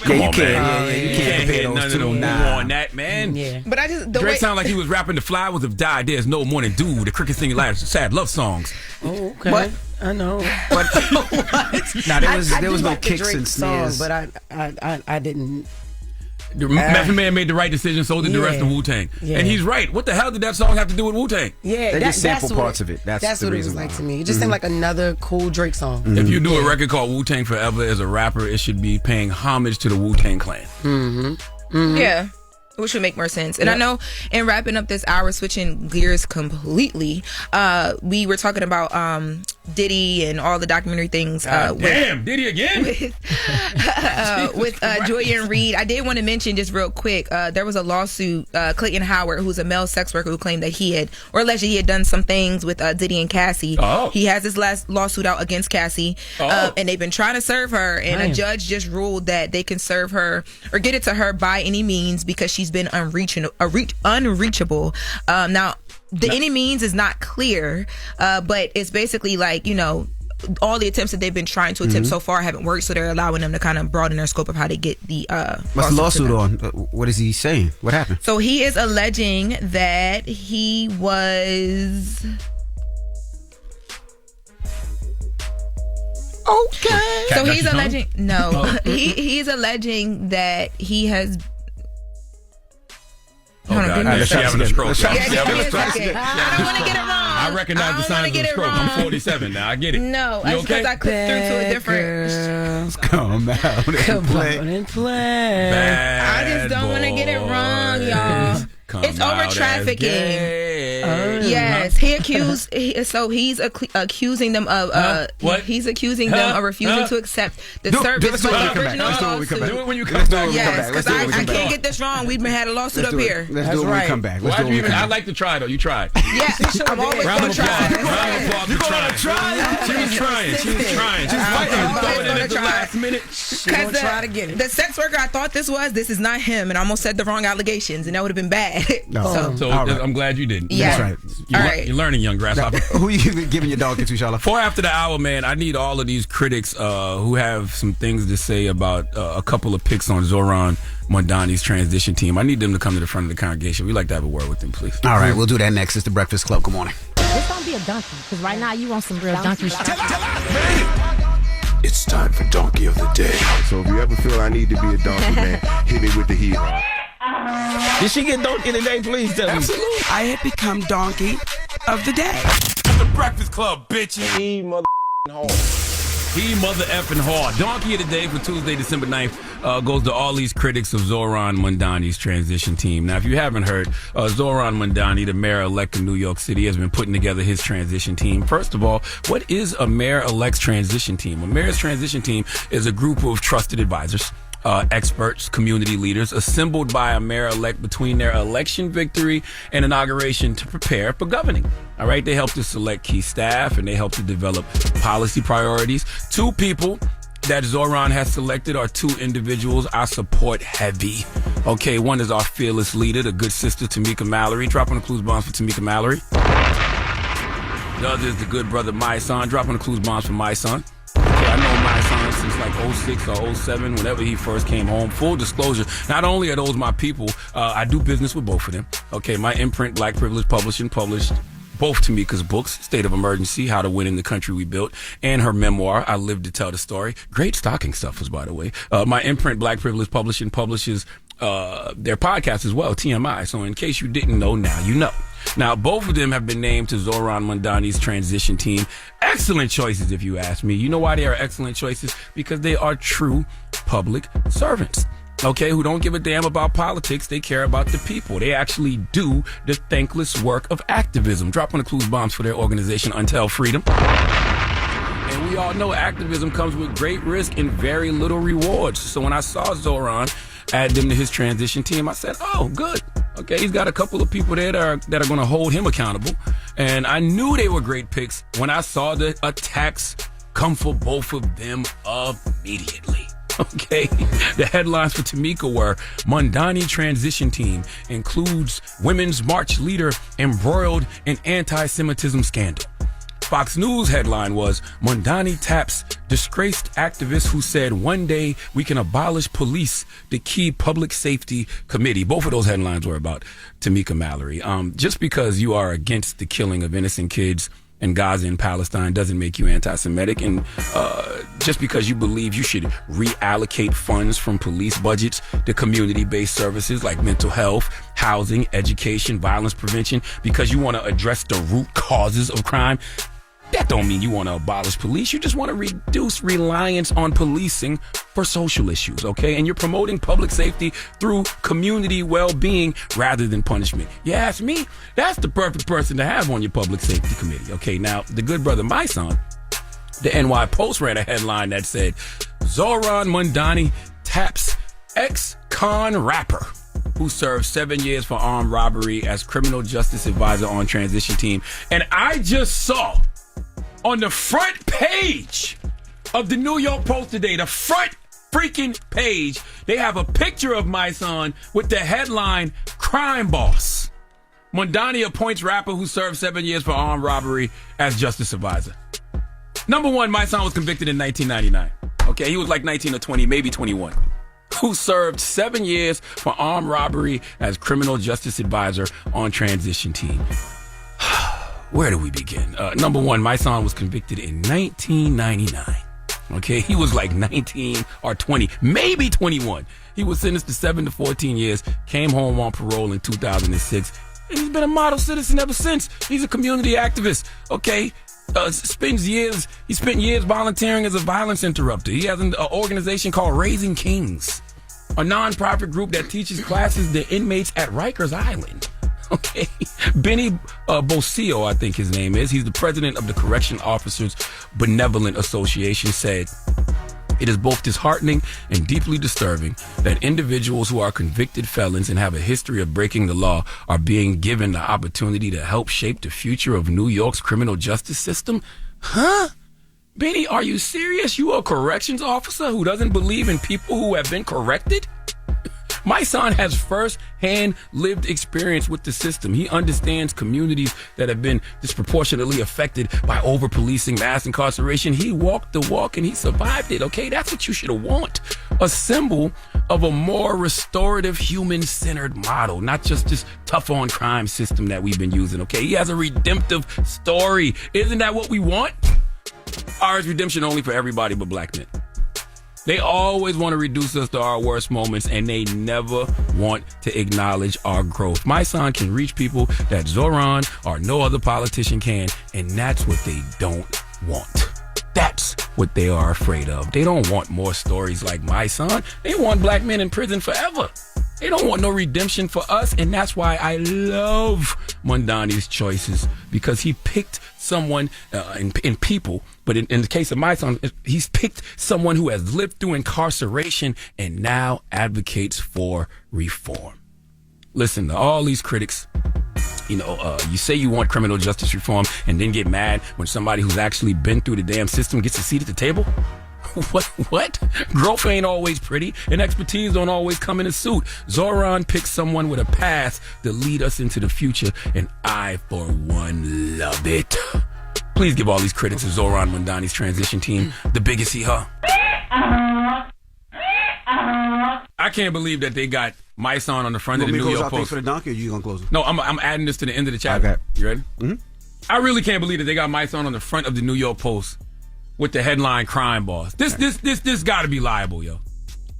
Come on, you man. can't hit none of the Wu on that, man. Yeah. But I just Drake sounded like he was rapping "The Flowers Have Died." There's no morning dew. The crickets singing loud, sad love songs. Oh, okay. What? I know. But there was no like the kicks Drake and song, snares. but I didn't. The Method Man made the right decision, so did the rest of Wu-Tang. Yeah. And he's right. What the hell did that song have to do with Wu-Tang? Yeah, They just sample that's parts of it. That's the what it reason was like why. to me. It just seemed like another cool Drake song. If you do a record called Wu-Tang Forever as a rapper, it should be paying homage to the Wu-Tang Clan. Yeah. Which would make more sense. And I know in wrapping up this hour, switching gears completely, we were talking about Diddy and all the documentary things. Damn, Diddy again? With Joy and Reid. I did want to mention just real quick, there was a lawsuit, Clayton Howard, who's a male sex worker, who claimed that he had, or alleged he had done some things with Diddy and Cassie. He has his last lawsuit out against Cassie, and they've been trying to serve her, and a judge just ruled that they can serve her or get it to her by any means because she's been unreachable. Now, any means is not clear, but it's basically like, all the attempts that they've been trying to attempt so far haven't worked, so they're allowing them to kind of broaden their scope of how to get the What's the lawsuit on? What is he saying? What happened? So he is alleging that he was... Okay. So he's alleging... No. He's alleging that he has... She's having a stroke. I don't want to get it wrong. I recognize the signs of a stroke. I'm 47 now. I get it. No, you because okay? I clicked through to a different... Girls, come out and play. I just don't want to get it wrong, y'all. It's over trafficking. Yes, he accused. He's accusing them of. What? He's accusing them of refusing to accept the service of the original lawsuit. Do it when you come back. Yes, because I can't get this wrong. We've had a lawsuit up here. Let's do it when we come back. I like to try though. You tried. Yeah, I'm always Round going of to try. applause. You gonna try? She was trying. She was fighting. Throwing it at the last minute. Because the sex worker I thought this is not him, and I almost said the wrong allegations, and that would have been bad. So I'm glad you didn't. Yeah. That's right. You're learning, young grasshopper. Who you giving your dog to, Charla? 4 after the hour, man. I need all of these critics who have some things to say about a couple of picks on Zoran Mondani's transition team. I need them to come to the front of the congregation. We'd like to have a word with them, please. All right, we'll do that next. It's the Breakfast Club. Good morning. This don't be a donkey, because right now you want some real donkey shit. It's time for Donkey of the Day. So if you ever feel I need to be a donkey, man, hit me with the hee-haw. Did she get donkey today? Please tell me. Absolutely. I have become donkey of the day. The Breakfast Club, bitches. He mother hard. He mother effing hard. Donkey of the day for Tuesday, December 9th goes to all these critics of Zoran Mondani's transition team. Now, if you haven't heard, Zoran Mondani, the mayor-elect of New York City, has been putting together his transition team. First of all, what is a mayor-elect's transition team? A mayor's transition team is a group of trusted advisors experts, community leaders, assembled by a mayor-elect between their election victory and inauguration to prepare for governing. All right, they help to select key staff and they help to develop policy priorities. Two people that Zoran has selected are two individuals I support heavy. Okay, one is our fearless leader, the good sister Tamika Mallory. Dropping the clues bombs for Tamika Mallory. The other is the good brother My Son. Dropping the clues bombs for My Son. Okay, I know My Son since like 06 or 07, whenever he first came home. Full disclosure, not only are those my people, I do business with both of them. Okay, my imprint, Black Privilege Publishing, published both Tamika's books, State of Emergency, How to Win in the Country We Built, and her memoir, I Live to Tell the Story. Great stocking stuffers, by the way. My imprint, Black Privilege Publishing, publishes their podcast as well, TMI. So in case you didn't know, now you know. Now, both of them have been named to Zoran Mondani's transition team. Excellent choices, if you ask me. You know why they are excellent choices? Because they are true public servants. Okay, who don't give a damn about politics. They care about the people. They actually do the thankless work of activism. Dropping the clues bombs for their organization, Until Freedom. And we all know activism comes with great risk and very little rewards. So when I saw Zoran add them to his transition team, I said, oh, good. Okay, he's got a couple of people there that are going to hold him accountable. And I knew they were great picks when I saw the attacks come for both of them immediately. Okay, the headlines for Tamika were Mondani transition team includes women's march leader embroiled in anti-Semitism scandal. Fox News headline was Mondani taps disgraced activist who said one day we can abolish police, the key public safety committee. Both of those headlines were about Tamika Mallory. Just because you are against the killing of innocent kids in Gaza and Palestine doesn't make you anti-Semitic. And just because you believe you should reallocate funds from police budgets to community-based services like mental health, housing, education, violence prevention, because you want to address the root causes of crime, that don't mean you want to abolish police. You just want to reduce reliance on policing for social issues, okay? And you're promoting public safety through community well-being rather than punishment. You ask me, that's the perfect person to have on your public safety committee, okay? Now, the good brother My Son, the NY Post ran a headline that said, Zoran Mondani taps ex-con rapper who served 7 years for armed robbery as criminal justice advisor on transition team. And I just saw on the front page of the New York Post today, the front freaking page, they have a picture of My Son with the headline, Crime Boss. Mondani appoints rapper who served 7 years for armed robbery as justice advisor. Number one, My Son was convicted in 1999. Okay, he was like 19 or 20, maybe 21. Who served 7 years for armed robbery as criminal justice advisor on transition team. Where do we begin? Number one, My Son was convicted in 1999. Okay, he was like 19 or 20, maybe 21. He was sentenced to 7 to 14 years, came home on parole in 2006, and he's been a model citizen ever since. He's a community activist, okay? He spent years volunteering as a violence interrupter. He has an organization called Raising Kings, a nonprofit group that teaches classes to inmates at Rikers Island. Okay, Benny Bocio, I think his name is. He's the president of the Correction Officers Benevolent Association, said, it is both disheartening and deeply disturbing that individuals who are convicted felons and have a history of breaking the law are being given the opportunity to help shape the future of New York's criminal justice system. Huh? Benny, are you serious? You a corrections officer who doesn't believe in people who have been corrected? My son has first-hand lived experience with the system. He understands communities that have been disproportionately affected by over-policing, mass incarceration. He walked the walk and he survived it, okay? That's what you should want. A symbol of a more restorative, human-centered model, not just this tough-on-crime system that we've been using, okay? He has a redemptive story. Isn't that what we want? Or is redemption only for everybody but black men? They always want to reduce us to our worst moments, and they never want to acknowledge our growth. My son can reach people that Zoran or no other politician can, and that's what they don't want. That's what they are afraid of. They don't want more stories like My Son. They want black men in prison forever. They don't want no redemption for us, and that's why I love Mondani's choices, because he picked someone in people, but in the case of my son, he's picked someone who has lived through incarceration and now advocates for reform. Listen to all these critics. You say you want criminal justice reform and then get mad when somebody who's actually been through the damn system gets a seat at the table? What? Growth ain't always pretty, and expertise don't always come in a suit. Zoran picked someone with a past to lead us into the future, and I, for one, love it. Please give all these critics of Zoran Mondani's transition team the biggest hee-haw. I can't believe that they got mice on the front of the New York Post. For the donkey, or you gonna close it? No, I'm adding this to the end of the chat. Okay. You ready? Mm-hmm. I really can't believe that they got mice on the front of the New York Post with the headline "Crime Boss." This got to be liable, yo.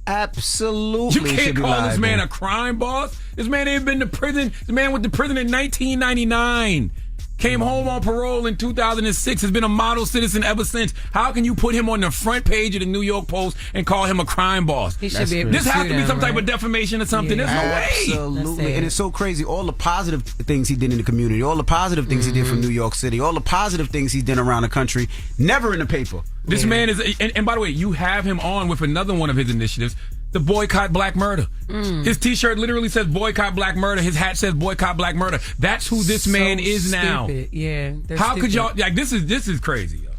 Absolutely. You can't call this man a crime boss. This man ain't been to prison. This man went to prison in 1999. Came home on parole in 2006. Has been a model citizen ever since. How can you put him on the front page of the New York Post and call him a crime boss? He should be able this to has to be some right? type of defamation or something. There's no way. Absolutely. And it's so crazy. All the positive things he did in the community, all the positive things he did from New York City, all the positive things he's done around the country, never in the paper. This man is, and by the way, you have him on with another one of his initiatives, the boycott black murder. His t-shirt literally says boycott black murder. His hat says boycott black murder. That's who this man is now. Yeah. How could y'all, like, this is crazy, yo.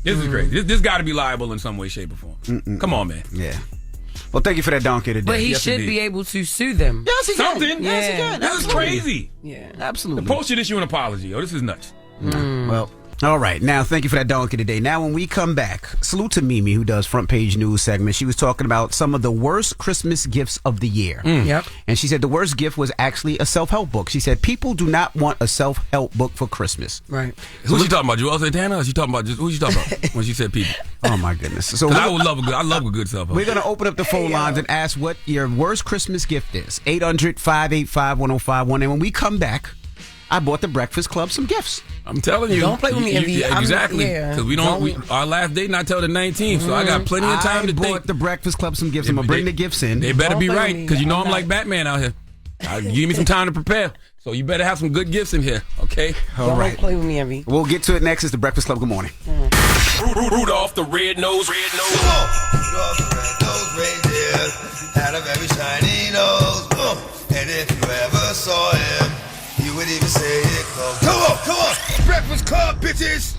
This is crazy. This got to be liable in some way, shape, or form. Come on, man. Yeah. Well, thank you for that donkey today. But he should be able to sue them. Yes, he can. Something. Yes, he can. This is crazy. Yeah. Absolutely. The Post should issue an apology, yo. This is nuts. Well, all right. Now, thank you for that donkey today. Now, when we come back, salute to Mimi, who does Front Page News segment. She was talking about some of the worst Christmas gifts of the year. Yep. And she said the worst gift was actually a self-help book. She said people do not want a self-help book for Christmas. Right. Who's she talking about? Joel Santana? Or she talking about who she talking about when she said people? Oh my goodness! So I love a good self-help. We're gonna open up the phone lines and ask what your worst Christmas gift is. 800-585-1051. And when we come back, I bought the Breakfast Club some gifts. I'm telling you. Don't play with me, Envy. Exactly. Because our last date not till the 19th, so I got plenty of time to think. I bought the Breakfast Club some gifts. I'm going to bring the gifts in. They better be right, because you know I'm like Batman out here. Give me some time to prepare. So you better have some good gifts in here, okay? All right. Don't play with me, Envy. We'll get to it next. It's the Breakfast Club. Good morning. Rudolph the red-nosed. Come on. Rudolph the red-nosed reindeer had a very shiny nose. And if you ever saw him, you would even say it close. Come on! Breakfast Club, bitches!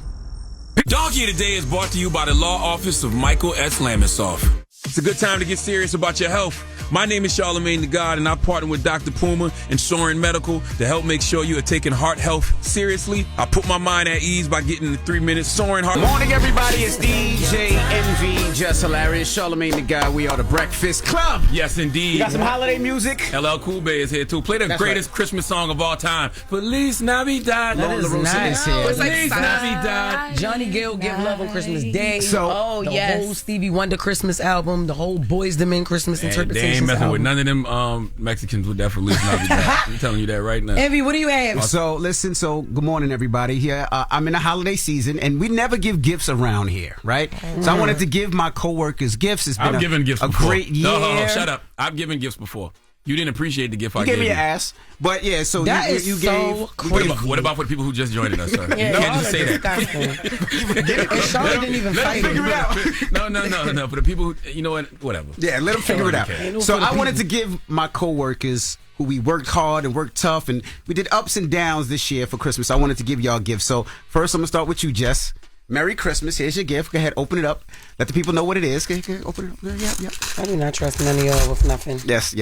Donkey Today is brought to you by the law office of Michael S. Lamonsoff. It's a good time to get serious about your health. My name is Charlamagne the God, and I partner with Dr. Puma and Soren Medical to help make sure you are taking heart health seriously. I put my mind at ease by getting the 3 minutes Soren Heart. Morning, everybody. It's DJ NV, Jess Hilarious, Charlamagne the God. We are the Breakfast Club. Yes, indeed. You got some holiday music? LL Cool J is here, too. Play the greatest Christmas song of all time. Feliz Navidad. Loren LoRosa is here. It's like Feliz Navidad. Johnny Gill give love on Christmas Day. So, the whole Stevie Wonder Christmas album, the whole Boys the Men Christmas interpretation. They ain't messing with none of them Mexicans with that Feliz Navidad. I'm telling you that right now. Envy, what do you have? So, listen, good morning, everybody. Here, I'm in the holiday season, and we never give gifts around here, right? So I wanted to give my coworkers gifts. It's been I've given gifts a before. great year. No, shut up. I've given gifts before. You didn't appreciate the gift I You gave gave me you. your ass. But yeah, so that you is gave. so What about for the people who just joined us, sir? Yeah, You can't just say that. And Charlotte didn't even Let fight them figure it out. No. For the people who, you know what? Whatever. Yeah, let them figure it out. So I wanted to give my coworkers who we worked hard and worked tough, and we did ups and downs this year for Christmas. I wanted to give y'all gifts. So first, I'm gonna start with you, Jess. Merry Christmas. Here's your gift. Go ahead, open it up. Let the people know what it is. Go ahead, open it up. Yeah. I do not trust none of y'all with nothing. Yes.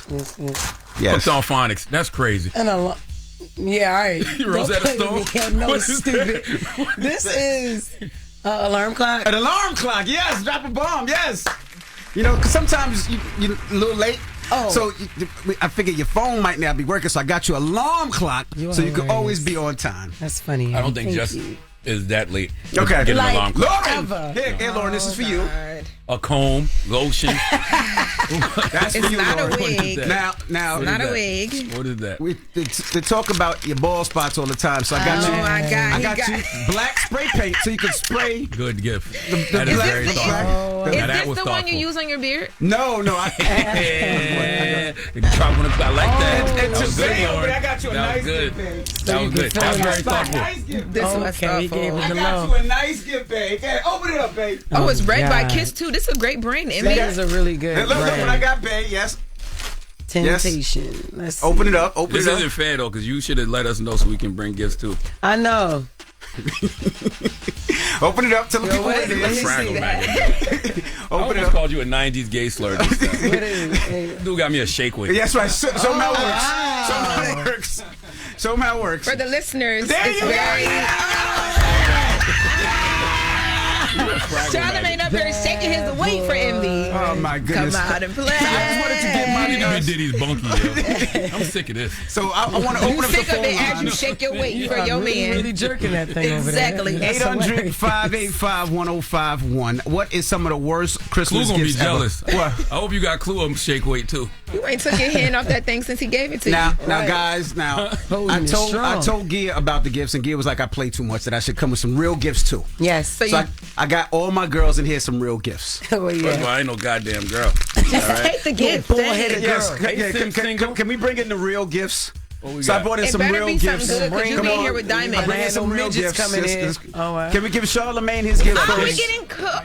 Hooked on phonics. That's crazy. And yeah, all right. Rosetta Don't play with me. No, stupid. This is alarm clock. An alarm clock. Yes. Drop a bomb. Yes. You know, 'cause sometimes you're a little late. Oh. So I figured your phone might not be working, so I got you an alarm clock so you could always be on time. That's funny. I don't think Jess is that late. Okay. Get an Like, alarm clock. Lauren. Here, Lauren, this is for you. A comb, lotion. That's It's for you, not a Lauren. wig. Now, It's not a wig. What is that? They talk about your ball spots all the time, so I got you. my God, I he got got- you black spray paint so you can spray. Good gift. The That is black- very thoughtful. Is Now, that this was the one you thoughtful. use on your beard? No. Yeah. Drop one of- I like that. And That was today, good, Lauren. I got you a That was nice good. gift, That was good. That was very thoughtful. This was Okay, he gave thoughtful. us I the got love. you a nice gift, babe. Hey, open it up, babe. Oh, it's Red by God. Kiss too. This is a great brand. That is a really good Hey, look what I brand. got, babe. Yes. Temptation. Let's see. Open it up. Open This it up. isn't fair though, because you should have let us know so we can bring gifts too. I know. Open it up. Tell the people what it let me is. see Fraggle that. maggot. I Open it almost up. called you a 90s gay slur this time. What is it? Dude got me a shake weight. That's right. Somehow Oh, works. wow. Somehow it works. Somehow it works. For the listeners, There it's you very. You're a Fraggle Charlamagne maggot. up here shaking his weight for envy. Oh my goodness. Come out and play. I just wanted to get my You need to be Diddy's bunky, yo. I'm sick of this. So I want to open You up the sick of phone it as you line. shake your weight for your really, man. really jerking that thing over there. Exactly. That's hilarious. 800-585-1051. What is some of the worst Clue Christmas gonna be gifts jealous. ever? What? I hope you got Clue on shake weight too. You ain't took your hand off that thing since he gave it to Now, you. now, guys. Now, Holding it I strong. told Gia about the gifts, and Gia was like, "I play too much. That I should come with some real gifts too." Yes. So So you I got all my girls in here some real gifts. Oh, First of all, yeah. I ain't no goddamn girl. take the gift. Bullheaded Yes. girl. Can we bring in the real gifts? What we So I got? brought in It some better real be something gifts. good, 'cause you Come be on. here with Diamond. I bring in Man, some no real midgets gifts. coming in. Yes. Oh, wow. Can we give Charlamagne his gift Oh, we first? getting coats.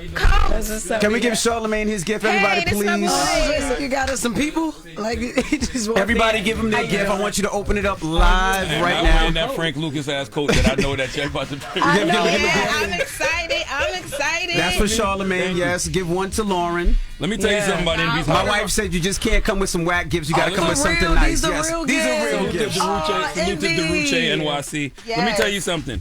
That's what's up. Can we give Charlamagne his gift? Everybody, this my please. boy. So you got us some people? Like, he just walked Everybody in. give him their gift. I want you to open it up live And right I'm now. wearing that Frank Lucas ass coat that I know that you're about to bring. I know. Yeah, I'm excited. I'm excited. That's for Charlamagne. Yes. Give one to Lauren. Let me tell you something about Envy's My house. wife said you just can't come with some whack gifts. You got to come with These are something real- nice. these are Yes. real These are gifts. real Salute to gifts. Deruche, salute to Envy. Deruche NYC. Let me Yes. tell you something.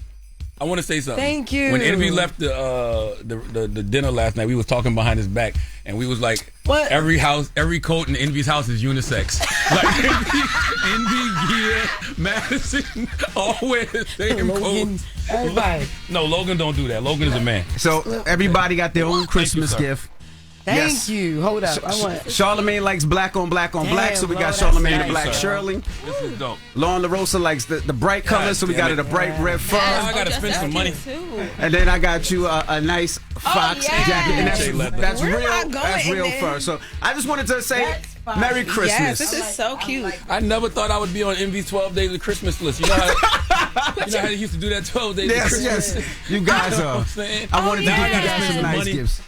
I want to say something. Thank you. When Envy left the dinner last night, we was talking behind his back, and we was like, What? every coat in Envy's house is unisex. Like Envy, Gia, Madison, all wear the same Logan, coat. everybody. No, Logan don't do that. Logan is a man. So everybody got their own Christmas sir. gift. Thank Yes. you. Hold up. I want. Charlamagne likes black on black on Damn, black, so we got bro, that's Charlamagne the nice, Black sir. Shirley. This is dope. Loren LoRosa likes the bright colors, so we got damn it a bright red fur. I gotta spend some money. And then I got you a nice fox yes. jacket, and Jay leather. that's Where am I real. going That's in real there? fur. So I just wanted to say fine. Merry Christmas. Yes, this is so cute. I never thought I would be on Envy's 12 Days of Christmas list. You know how they used to do that 12 Days of Yes, Christmas? yes. You guys You know what are. I'm saying? I wanted to Now give I you gotta guys spend some nice money. gifts.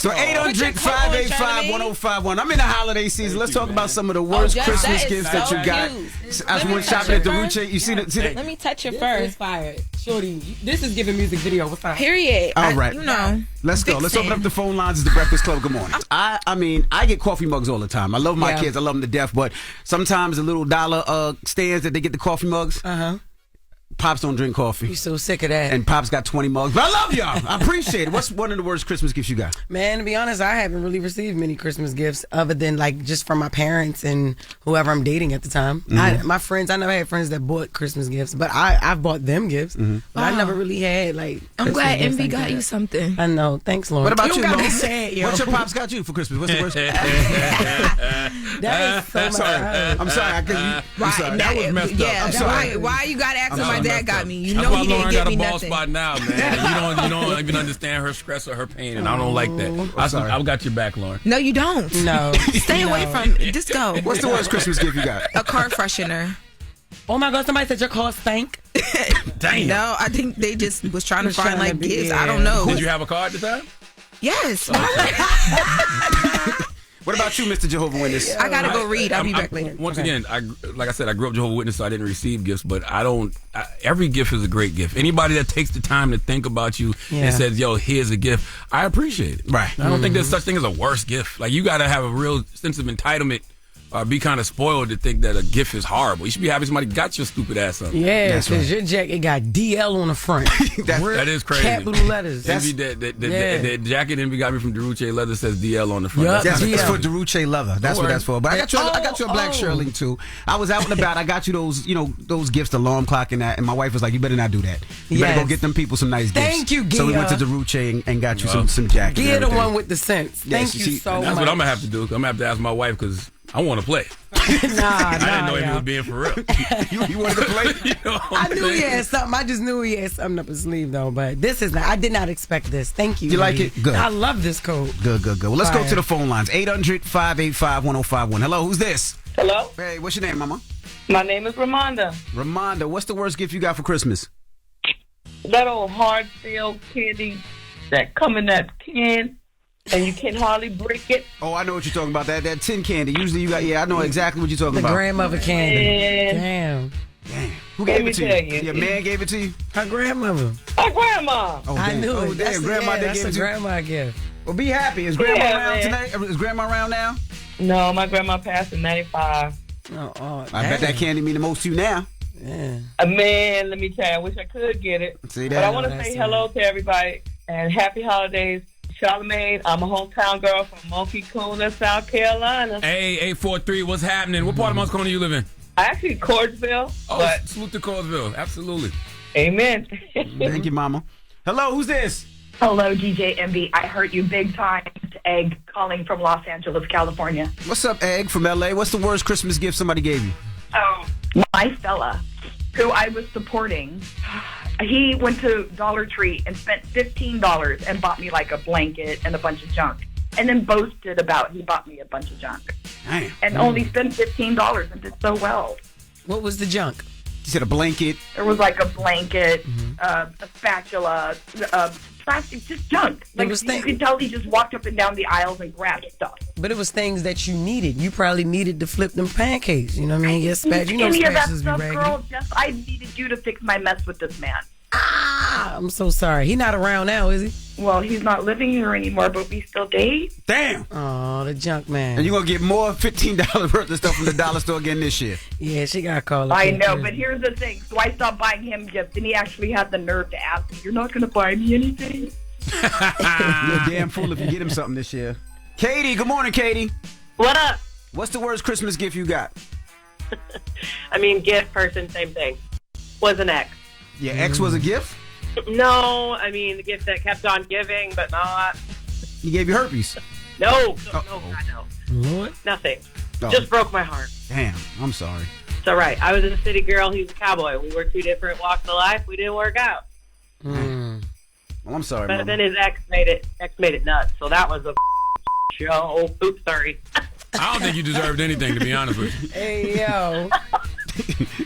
So 800-585-1051. I'm in the holiday season. Let's talk about some of the worst Jess, Christmas that is gifts that so you got. cute. I Let me went touch shopping at your the fur. Ruche. You see the Let me touch your This fur. is fire. Shorty, this is giving music video. What's up? Period. All right. You know. Let's go. Let's open up the phone lines. It's the Breakfast Club. Good morning. I mean, I get coffee mugs all the time. I love my kids. I love them to death. But sometimes the little dollar stands that they get the coffee mugs. Pops don't drink coffee. You so sick of that. And Pops got 20 mugs. But I love y'all. I appreciate it. What's one of the worst Christmas gifts you got? Man, to be honest, I haven't really received many Christmas gifts other than like just from my parents and whoever I'm dating at the time. My friends, I never had friends that bought Christmas gifts, but I've bought them gifts. But I never really had like. I'm Christmas glad gifts Envy like got that. you something. I know. Thanks, Lauren. What about you, got Lauren? me sad, yo. What your Pops got you for Christmas? What's the worst? That is so much. I'm sorry. I'm sorry. That was messed up. Yeah, I'm sorry. why you gotta ask I'm what my sorry. dad got me? You That's know why he didn't Lauren get got me a ball nothing. spot now, man. You don't even understand her stress or her pain, and I don't like that. I got your back, Lauren. No, you don't. No. Stay away from. Just go. What's the worst Christmas gift you got? A car freshener. Oh my God! Somebody said your car stank. Damn. No, I think they just was trying to Was find trying to like be- gifts. yeah. I don't know. Did you have a car at the time? Yes. What about you, Mr. Jehovah Witness? I gotta go read. I'll be back later. Once again, like I said, I grew up Jehovah's Witness, so I didn't receive gifts, but every gift is a great gift. Anybody that takes the time to think about you and says, yo, here's a gift, I appreciate it. Right. I don't think there's such thing as a worse gift. Like, you gotta have a real sense of entitlement be kind of spoiled to think that a gift is horrible. You should be happy somebody got your stupid ass something. Yeah, because your jacket got DL on the front. That is crazy. Capital letters. The jacket Envy got me from Derucce Leather says DL on the front. Yep. That's it's for Derucce Leather. That's what that's for. But I got you a black Shirley too. I was out and about. I got you those gifts, the alarm clock and that. And my wife was like, "You better not do that. You better go get them people some nice gifts." Thank you, Gia. So we went to Derucce and got you some jackets. Gia, the one with the sense. Thank you so much. That's what I'm gonna have to do. I'm gonna have to ask my wife because I want to play. I didn't know he was being for real. you wanted to play? I knew he had something. I just knew he had something up his sleeve, though. But this is not. I did not expect this. Thank you. You like it? Good. I love this coat. Good. Well, let's go to the phone lines. 800-585-1051. Hello, who's this? Hello. Hey, what's your name, Mama? My name is Ramonda. Ramonda, what's the worst gift you got for Christmas? That old hard shell candy that come in that can. And you can hardly break it. Oh, I know what you're talking about. That tin candy. Usually you got, I know exactly what you're talking about. The grandmother candy. Man. Damn. Who gave it to you? Your man gave it to you? Her grandmother. My grandma. Oh, I knew it. Damn, grandma did give it to you? That's a grandma gift. Well, be happy. Is grandma around today? Is grandma around now? No, my grandma passed in 95. I bet that candy mean the most to you now. Yeah. Man, let me tell you, I wish I could get it. See that? But I want to say hello to everybody and happy holidays. Charlamagne, I'm a hometown girl from Monkey Corner, South Carolina. Hey, 843, what's happening? What part of Monkey Corner you live in? Actually, Cordsville. Oh, salute to Cordsville. Absolutely. Amen. Thank you, Mama. Hello, who's this? Hello, DJ MB. I hurt you big time. It's Egg calling from Los Angeles, California. What's up, Egg from LA? What's the worst Christmas gift somebody gave you? My fella, who I was supporting, he went to Dollar Tree and spent $15 and bought me like a blanket and a bunch of junk. And then boasted about he bought me a bunch of junk. Damn. And only spent $15 and did so well. What was the junk? You said a blanket. There was like a blanket, a spatula, plastic, just junk. Like you could tell he just walked up and down the aisles and grabbed stuff. But it was things that you needed. You probably needed to flip them pancakes. You know what I mean? Yes, Any of that spatulas stuff, be raggedy. girl. Just I needed you to fix my mess with this man. I'm so sorry. He not around now, is he? Well, he's not living here anymore, but we still date. Damn. Oh, the junk man. And you're going to get more $15 worth of stuff from the dollar store again this year. Yeah, she got to call. I know, but here's the thing. So I stopped buying him gifts, and he actually had the nerve to ask me, "You're not going to buy me anything?" You're a damn fool if you get him something this year. Katie, good morning, Katie. What up? What's the worst Christmas gift you got? I mean, gift, person, same thing. Was an ex. Your ex was a gift? No, I mean, the gift that kept on giving, but not. He gave you herpes? No, God, no. Lord. Nothing. Oh. Just broke my heart. Damn, I'm sorry. It's all right. I was a city girl. He was a cowboy. We were two different walks of life. We didn't work out. Well, I'm sorry, But Mama. then his ex made it nuts. So that was a show. Oops, sorry. I don't think you deserved anything, to be honest with you. Hey, yo.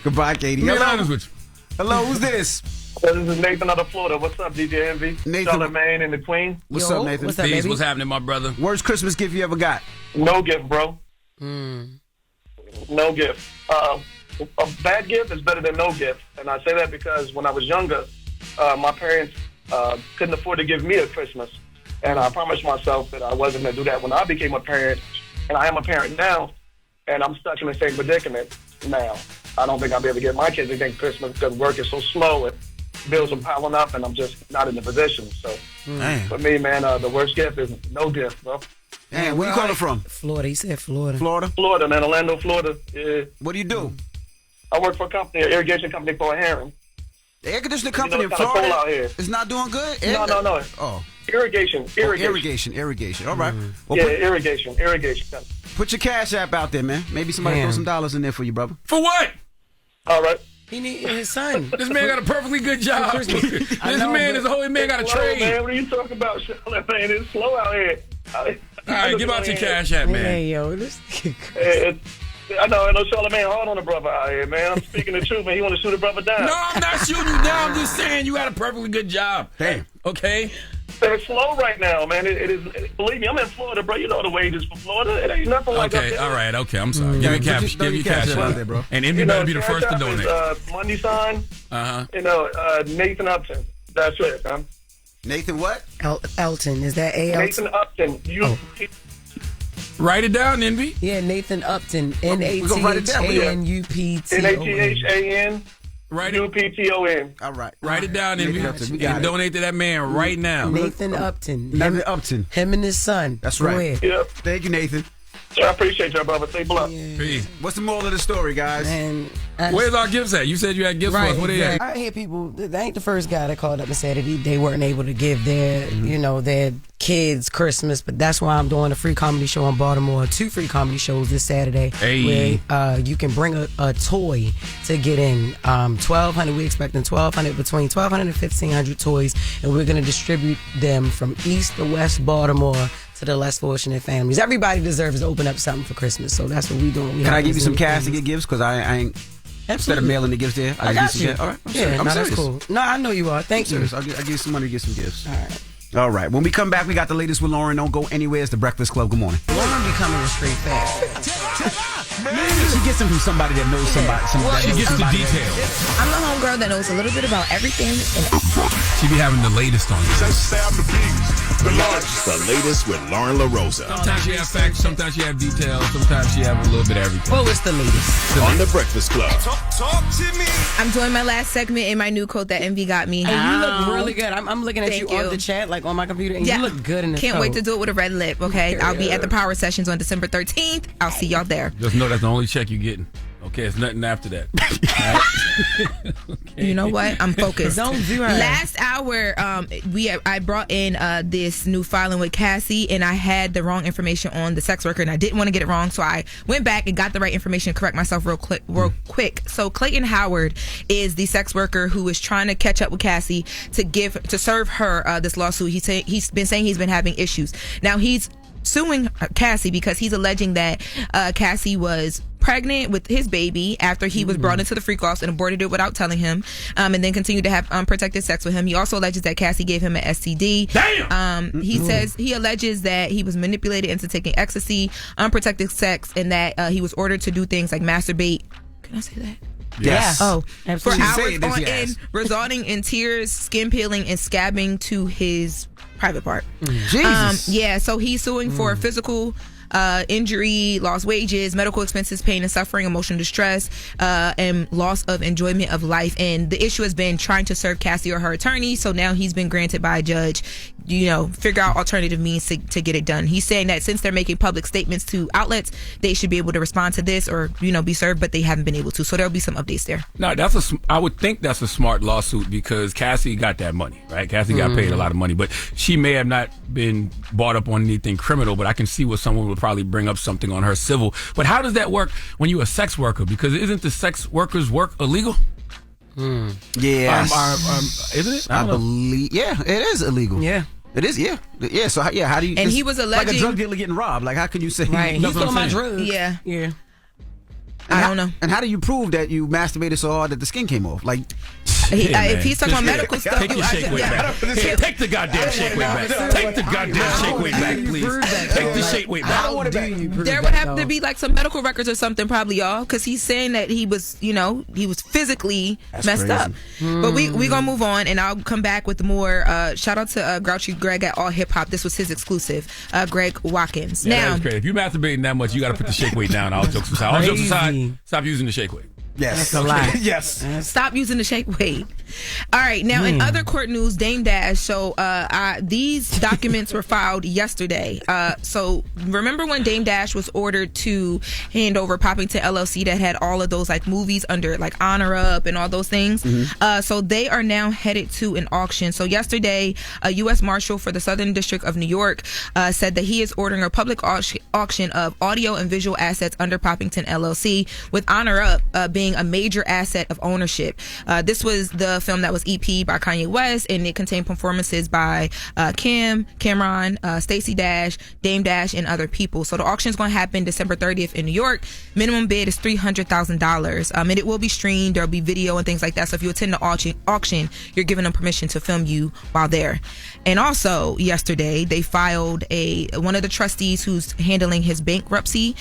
Goodbye, Katie. Be Hello. honest with you. Hello, who's this? This is Nathan out of Florida. What's up, DJ Envy? Nathan. Charlamagne and the Queen. What's up, Nathan? Peace, what's happening, my brother? Worst Christmas gift you ever got? No gift, bro. No gift. A bad gift is better than no gift. And I say that because when I was younger, my parents couldn't afford to give me a Christmas. And I promised myself that I wasn't going to do that when I became a parent. And I am a parent now. And I'm stuck in the same predicament now. I don't think I'll be able to get my kids anything Christmas because work is so slow and bills are piling up and I'm just not in the position. So for me, man, the worst gift is no gift, bro. Damn, where you calling from? Florida. He said Florida. Florida, man. Orlando, Florida. Yeah. What do you do? I work for a company, an irrigation company called Herring. The air conditioning company in it's kinda Florida cold out here. is not doing good? No. Oh. Irrigation. Irrigation. All right. Well, irrigation. Put your Cash App out there, man. Maybe somebody throw some dollars in there for you, brother. For what? All right. He need his son. This man got a perfectly good job. This man got a trade. Man, what are you talking about, Charlotte, man? It's slow out here. All right, give out your Cash App, man. Hey, yo, this. I know Charlamagne hard on the brother out here, man. I'm speaking the truth, man. He want to shoot a brother down. No, I'm not shooting you down. I'm just saying you got a perfectly good job. Damn. Okay? They're slow right now, man. It is. Believe me, I'm in Florida, bro. You know the wages for Florida. It ain't nothing like Okay, up there. all right, okay. I'm sorry. Give me Cash. Give you Cash out App. there, bro. And Envy better be the Cash first to App donate. is, Money sign. Uh-huh. Nathan Upton. That's it, man. Nathan what? Elton. Is that A? Nathan Upton. Write it down, Envy. Yeah, Nathan Upton. We're gonna write it down. NATHANUPTON. NATHANUPTON. All right. Write it down, Envy. And donate to that man right now. Nathan Upton. Nathan Upton. Him and his son. That's Go right. ahead. Yep. Thank you, Nathan. I appreciate y'all, brother. Stay blessed. Peace. What's the moral of the story, guys? Man, Where's our gifts at? You said you had gifts for us. What are they at? I hear people. They ain't the first guy that called up and said that they weren't able to give their, their kids Christmas. But that's why I'm doing a free comedy show in Baltimore. 2 free comedy shows this Saturday. Hey. Where you can bring a toy to get in. 1,200. We're expecting 1,200, between 1,200 and 1,500 toys, and we're going to distribute them from East to West Baltimore to the less fortunate families. Everybody deserves to open up something for Christmas, so that's what we're doing. Can I give you some cash to get gifts? Because I ain't. Instead of mailing the gifts there, I got you. All right. I'm serious. That's cool. No, I know you are. Thank you. I'll give you some money to get some gifts. All right. When we come back, we got the latest with Loren. Don't go anywhere. It's the Breakfast Club. Good morning. Loren be coming with straight facts. She gets them from somebody that knows somebody. She gets the details. I'm the homegirl that knows a little bit about everything. She be having the latest on you. The latest with Loren LoRosa. Sometimes she have facts, sometimes she have details, sometimes she have a little bit of everything. Well, it's the latest. On the Breakfast Club. Talk to me. I'm doing my last segment in my new coat that Envy got me. And you look really good. I'm looking at Thank you on the chat, like on my computer, and you look good in this Can't coat. wait to do it with a red lip, okay? I'll be at the Power Sessions on December 13th. I'll see y'all there. Just know that's the only check you're getting. Okay, it's nothing after that. You know what? I'm focused. Don't do her. Last hour, I brought in this new filing with Cassie, and I had the wrong information on the sex worker, and I didn't want to get it wrong, so I went back and got the right information, correct myself real quick. So Clayton Howard is the sex worker who is trying to catch up with Cassie to serve her this lawsuit. He's been saying he's been having issues. Now he's suing Cassie because he's alleging that Cassie was pregnant with his baby after he was brought into the freak offs and aborted it without telling him, and then continued to have unprotected sex with him. He also alleges that Cassie gave him an STD. Damn! He alleges that he was manipulated into taking ecstasy, unprotected sex, and that he was ordered to do things like masturbate. Can I say that? Yes. Oh, Absolutely. for hours Yes. on end, resulting in tears, skin peeling, and scabbing to his private part. Jesus. So he's suing for physical injury, lost wages, medical expenses, pain and suffering, emotional distress, and loss of enjoyment of life. And the issue has been trying to serve Cassie or her attorney. So now he's been granted by a judge, figure out alternative means to get it done. He's saying that since they're making public statements to outlets, they should be able to respond to this or, be served, but they haven't been able to. So there'll be some updates there. No, I would think that's a smart lawsuit because Cassie got that money, right? Cassie got paid a lot of money, but she may have not been brought up on anything criminal, but I can see what someone would probably bring up something on her civil. But how does that work when you're a sex worker? Because isn't the sex workers' work illegal? Yeah. Isn't it? I believe. Yeah, it is illegal. Yeah. It is, yeah. Yeah, so, yeah, how do you... And it's he was like a alleging- drug dealer getting robbed. Like, how can you say... Right. He stole my drugs. Yeah. Yeah. I don't know. And how do you prove that you masturbated so hard that the skin came off? Like... If he's talking about medical stuff, take your shake weight back. Take the goddamn shake weight back. Take the goddamn shake weight back, please. Take the shake weight back. There would have to be like some medical records or something, probably, y'all, because he's saying that he was, he was physically messed up. But we gonna move on, and I'll come back with more. Shout out to Grouchy Greg at All Hip Hop. This was his exclusive. Greg Watkins. Yeah, now, that's great. If you masturbating that much, you got to put the shake weight down. All jokes aside. All jokes aside, stop using the shake weight. Yes. That's a lie. Yes. Stop using the shake weight. All right. Now, in other court news, Dame Dash. So these documents were filed yesterday. So remember when Dame Dash was ordered to hand over Poppington LLC that had all of those like movies under like Honor Up and all those things? So they are now headed to an auction. So yesterday, a U.S. Marshal for the Southern District of New York said that he is ordering a public auction of audio and visual assets under Poppington LLC, with Honor Up being a major asset of ownership. This was the film that was EP'd by Kanye West, and it contained performances by Cameron, Stacey Dash, Dame Dash, and other people. So the auction is going to happen December 30th in New York. Minimum bid is $300,000, and it will be streamed. There'll be video and things like that. So if you attend the auction, you're giving them permission to film you while there. And also yesterday, they filed one of the trustees who's handling his bankruptcy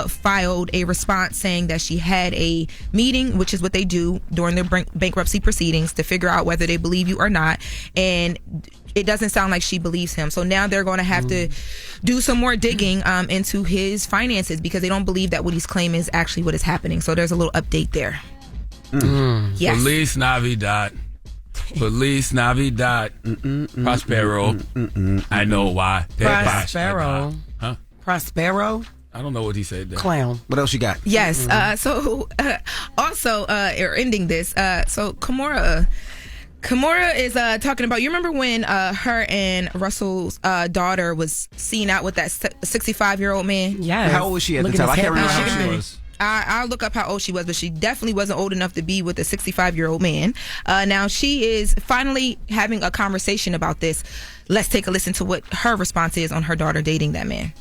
filed a response saying that she had a meeting, which is what they do during their bankruptcy proceedings, to figure out whether they believe you or not. And it doesn't sound like she believes him. So now they're going to have to do some more digging into his finances because they don't believe that what he's claiming is actually what is happening. So there's a little update there. Yes. Feliz Navidad. Feliz Navidad. Prospero. I know why. Prospero. Huh? Prospero? I don't know what he said there. Clown. What else you got? Yes. Also, ending this. So Kimora is talking about. You remember when her and Russell's daughter was seen out with that 65-year-old man? Yeah. How old was she at the time? I can't remember how she was. I'll look up how old she was, but she definitely wasn't old enough to be with a 65-year-old man. Now she is finally having a conversation about this. Let's take a listen to what her response is on her daughter dating that man.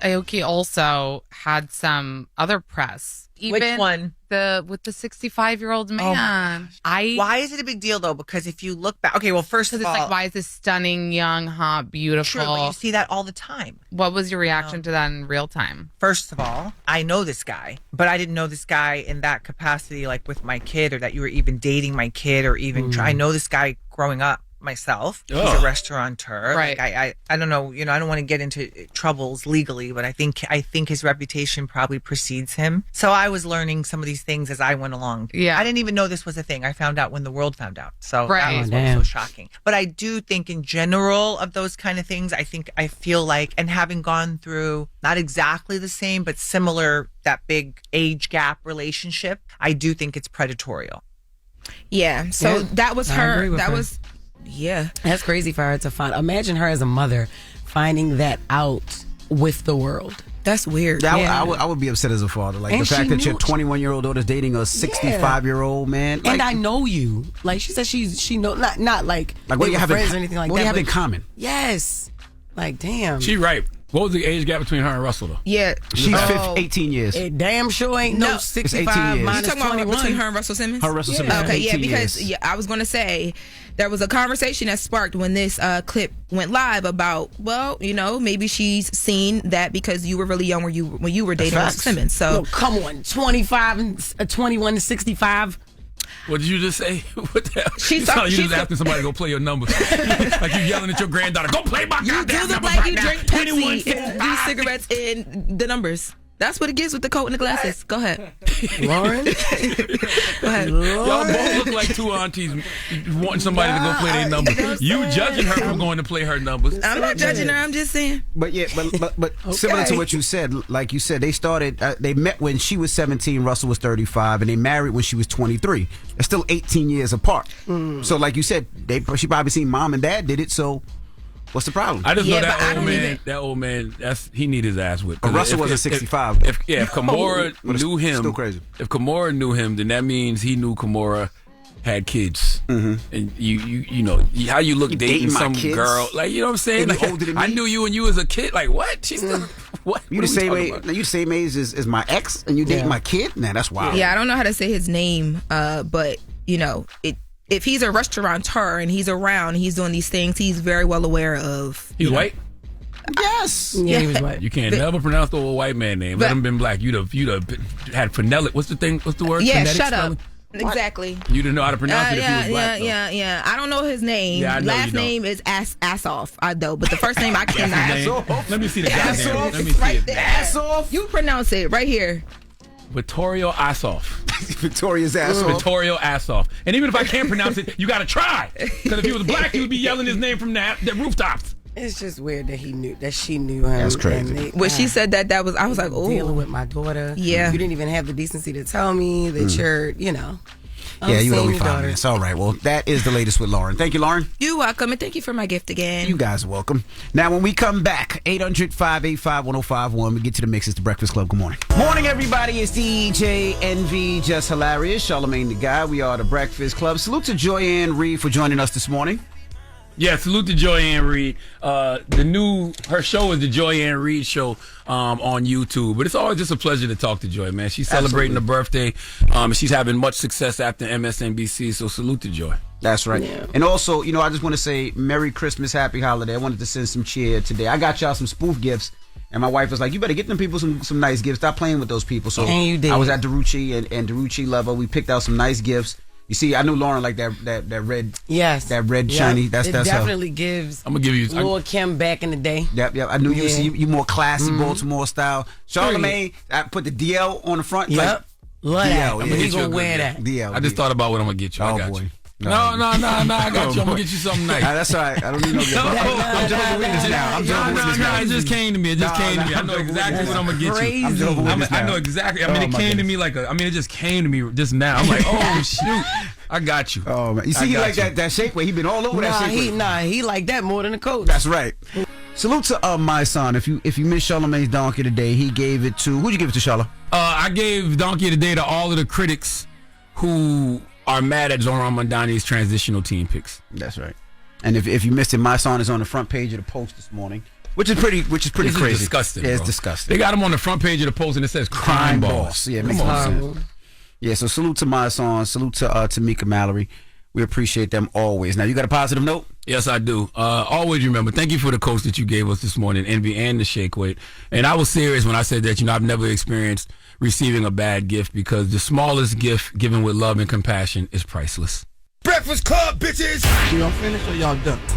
Aoki also had some other press. Which one? With the 65-year-old man. Why is it a big deal though? Because if you look back, okay, well, first of it's all, like, why is this stunning, young, hot, beautiful? True, but you see that all the time. What was your reaction to that in real time? First of all, I know this guy, but I didn't know this guy in that capacity, like with my kid, or that you were even dating my kid, or even I know this guy growing up myself. He's a restaurateur. Right. Like I don't know, I don't want to get into troubles legally, but I think his reputation probably precedes him. So I was learning some of these things as I went along. Yeah. I didn't even know this was a thing. I found out when the world found out. So right. that was what was so shocking. But I do think in general of those kind of things, I feel like, and having gone through not exactly the same, but similar, that big age gap relationship, I do think it's predatorial. Yeah. So that was her. That was. Yeah. That's crazy for her to find. Imagine her as a mother finding that out with the world. That's weird. I would be upset as a father. Like, and the fact that your 21-year-old daughter's dating a 65-year-old man. Like, and I know you. Like, she said she know, not like what do you have friends in, or anything like what that. What do you have in common? Yes. Like, damn. She right. What was the age gap between her and Russell, though? Yeah. She's 18 years. It damn sure ain't no 65 minus 21. You're talking about between her and Russell Simmons? Her Russell Simmons. Okay, 18 because years. I was going to say there was a conversation that sparked when this clip went live about, well, maybe she's seen that because you were really young when you were dating Russell Simmons. So no, come on, 25 and 21 to 65. What did you just say? What the hell? She's you just asking somebody to go play your numbers. Like you yelling at your granddaughter, go play my goddamn number like right you now. drink Pepsi and these cigarettes and the numbers. That's what it gives with the coat and the glasses. Go ahead. Lauren? Go ahead. Y'all both look like two aunties wanting somebody to go play their numbers. You judging her for going to play her numbers. I'm not judging her. I'm just saying. But similar to what you said, like you said, they met when she was 17, Russell was 35, and they married when she was 23. They're still 18 years apart. So like you said, she probably seen mom and dad did it, so what's the problem? I just know that old man, he need his ass whipped. Russell wasn't 65. If Kimora knew him, still crazy. If Kimora knew him, then that means he knew Kimora had kids. And you know how you look dating some girl, like, you know what I'm saying? Like, older than me? I knew you when you was a kid. Like, what? She's still, what? You the same age? You the same age as my ex, and you dating my kid? Nah, that's wild. Yeah, I don't know how to say his name, but if he's a restaurateur and he's around, he's doing these things, he's very well aware of. He's white? Yes. Yeah, he was white. You can't never pronounce the old white man name. Let him been black. You'd have had phonetic. What's the word? Yeah, Phonetic shut spelling? up. Exactly. You didn't know how to pronounce it if he was black. Yeah. I don't know his name. Yeah, I know Last you don't. name is Ass Off. I know, but the first name I cannot. Let me see the Ass goddamn. Off. Let me It's see right it. there. Ass Off. You pronounce it right here. Vittorio Assoff. Victoria's ass off. Vittorio Assoff. And even if I can't pronounce it, you got to try. Because if he was black, he would be yelling his name from the rooftops. It's just weird that she knew him. That's crazy. When she said that was, I was like, oh. Dealing with my daughter. Yeah. You didn't even have the decency to tell me that you're, Yeah, you owe me 5 minutes. All right, well, that is the latest with Lauren. Thank you, Lauren. You're welcome, and thank you for my gift again. You guys are welcome. Now, when we come back, 800-585-1051, we get to the mix. It's the Breakfast Club. Good morning. Morning, everybody. It's DJ NV, Jess Hilarious, Charlamagne the Guy. We are the Breakfast Club. Salute to Joyanne Reid for joining us this morning. Yeah, salute to Joyanne Reid. Her show is the Joyanne Reid Show on YouTube. But it's always just a pleasure to talk to Joy, man. She's celebrating her birthday. She's having much success after MSNBC, so salute to Joy. That's right. Yeah. And also, I just want to say Merry Christmas, Happy Holiday. I wanted to send some cheer today. I got y'all some spoof gifts. And my wife was like, you better get them people some nice gifts. Stop playing with those people. So and you did. I was at Derucci and Derucci Level. We picked out some nice gifts. You see, I knew Loren like that red. Yes. That red Yep. shiny. That's it her. definitely gives. I'm gonna give you Lord Kim back in the day. Yep. I knew you. Yeah. See, you more classy, Baltimore style. Charlamagne, I put the DL on the front. Yep. Like, Love that. DL, I'm yeah. gonna wear that. DL. I just thought about what I'm gonna get you. I got you. No, I got you. I'm gonna get you something nice. That's all right. I don't need no gift. I'm Jehovah's Witness now. I'm Jehovah's Witness now. It just came to me. I know exactly what I'm gonna get you. I'm Jehovah's Witness now. I know exactly. I mean, it came to me it just came to me just now. I'm like, oh shoot, I got you. Oh man, you see, he like that shake weight. He been all over that shake weight. He like that more than the coach. That's right. Salute to my son. If you missed Charlamagne's Donkey today, he gave it to who'd you give it to, Charla? I gave Donkey today to all of the critics who are mad at Zoran Mondani's transitional team picks. That's right. And if you missed it, my song is on the front page of the Post this morning, which is pretty crazy. Is disgusting. Yeah, it's bro. disgusting. They got him on the front page of the Post and it says crime boss. Yeah, it makes no sense. Yeah, so salute to my song. Salute to Tamika Mallory. We appreciate them always. Now, you got a positive note? Yes, I do. Always remember, thank you for the coach that you gave us this morning, Envy and the shake weight. And I was serious when I said that, I've never experienced receiving a bad gift because the smallest gift given with love and compassion is priceless. Breakfast Club, bitches! Y'all finished or y'all done?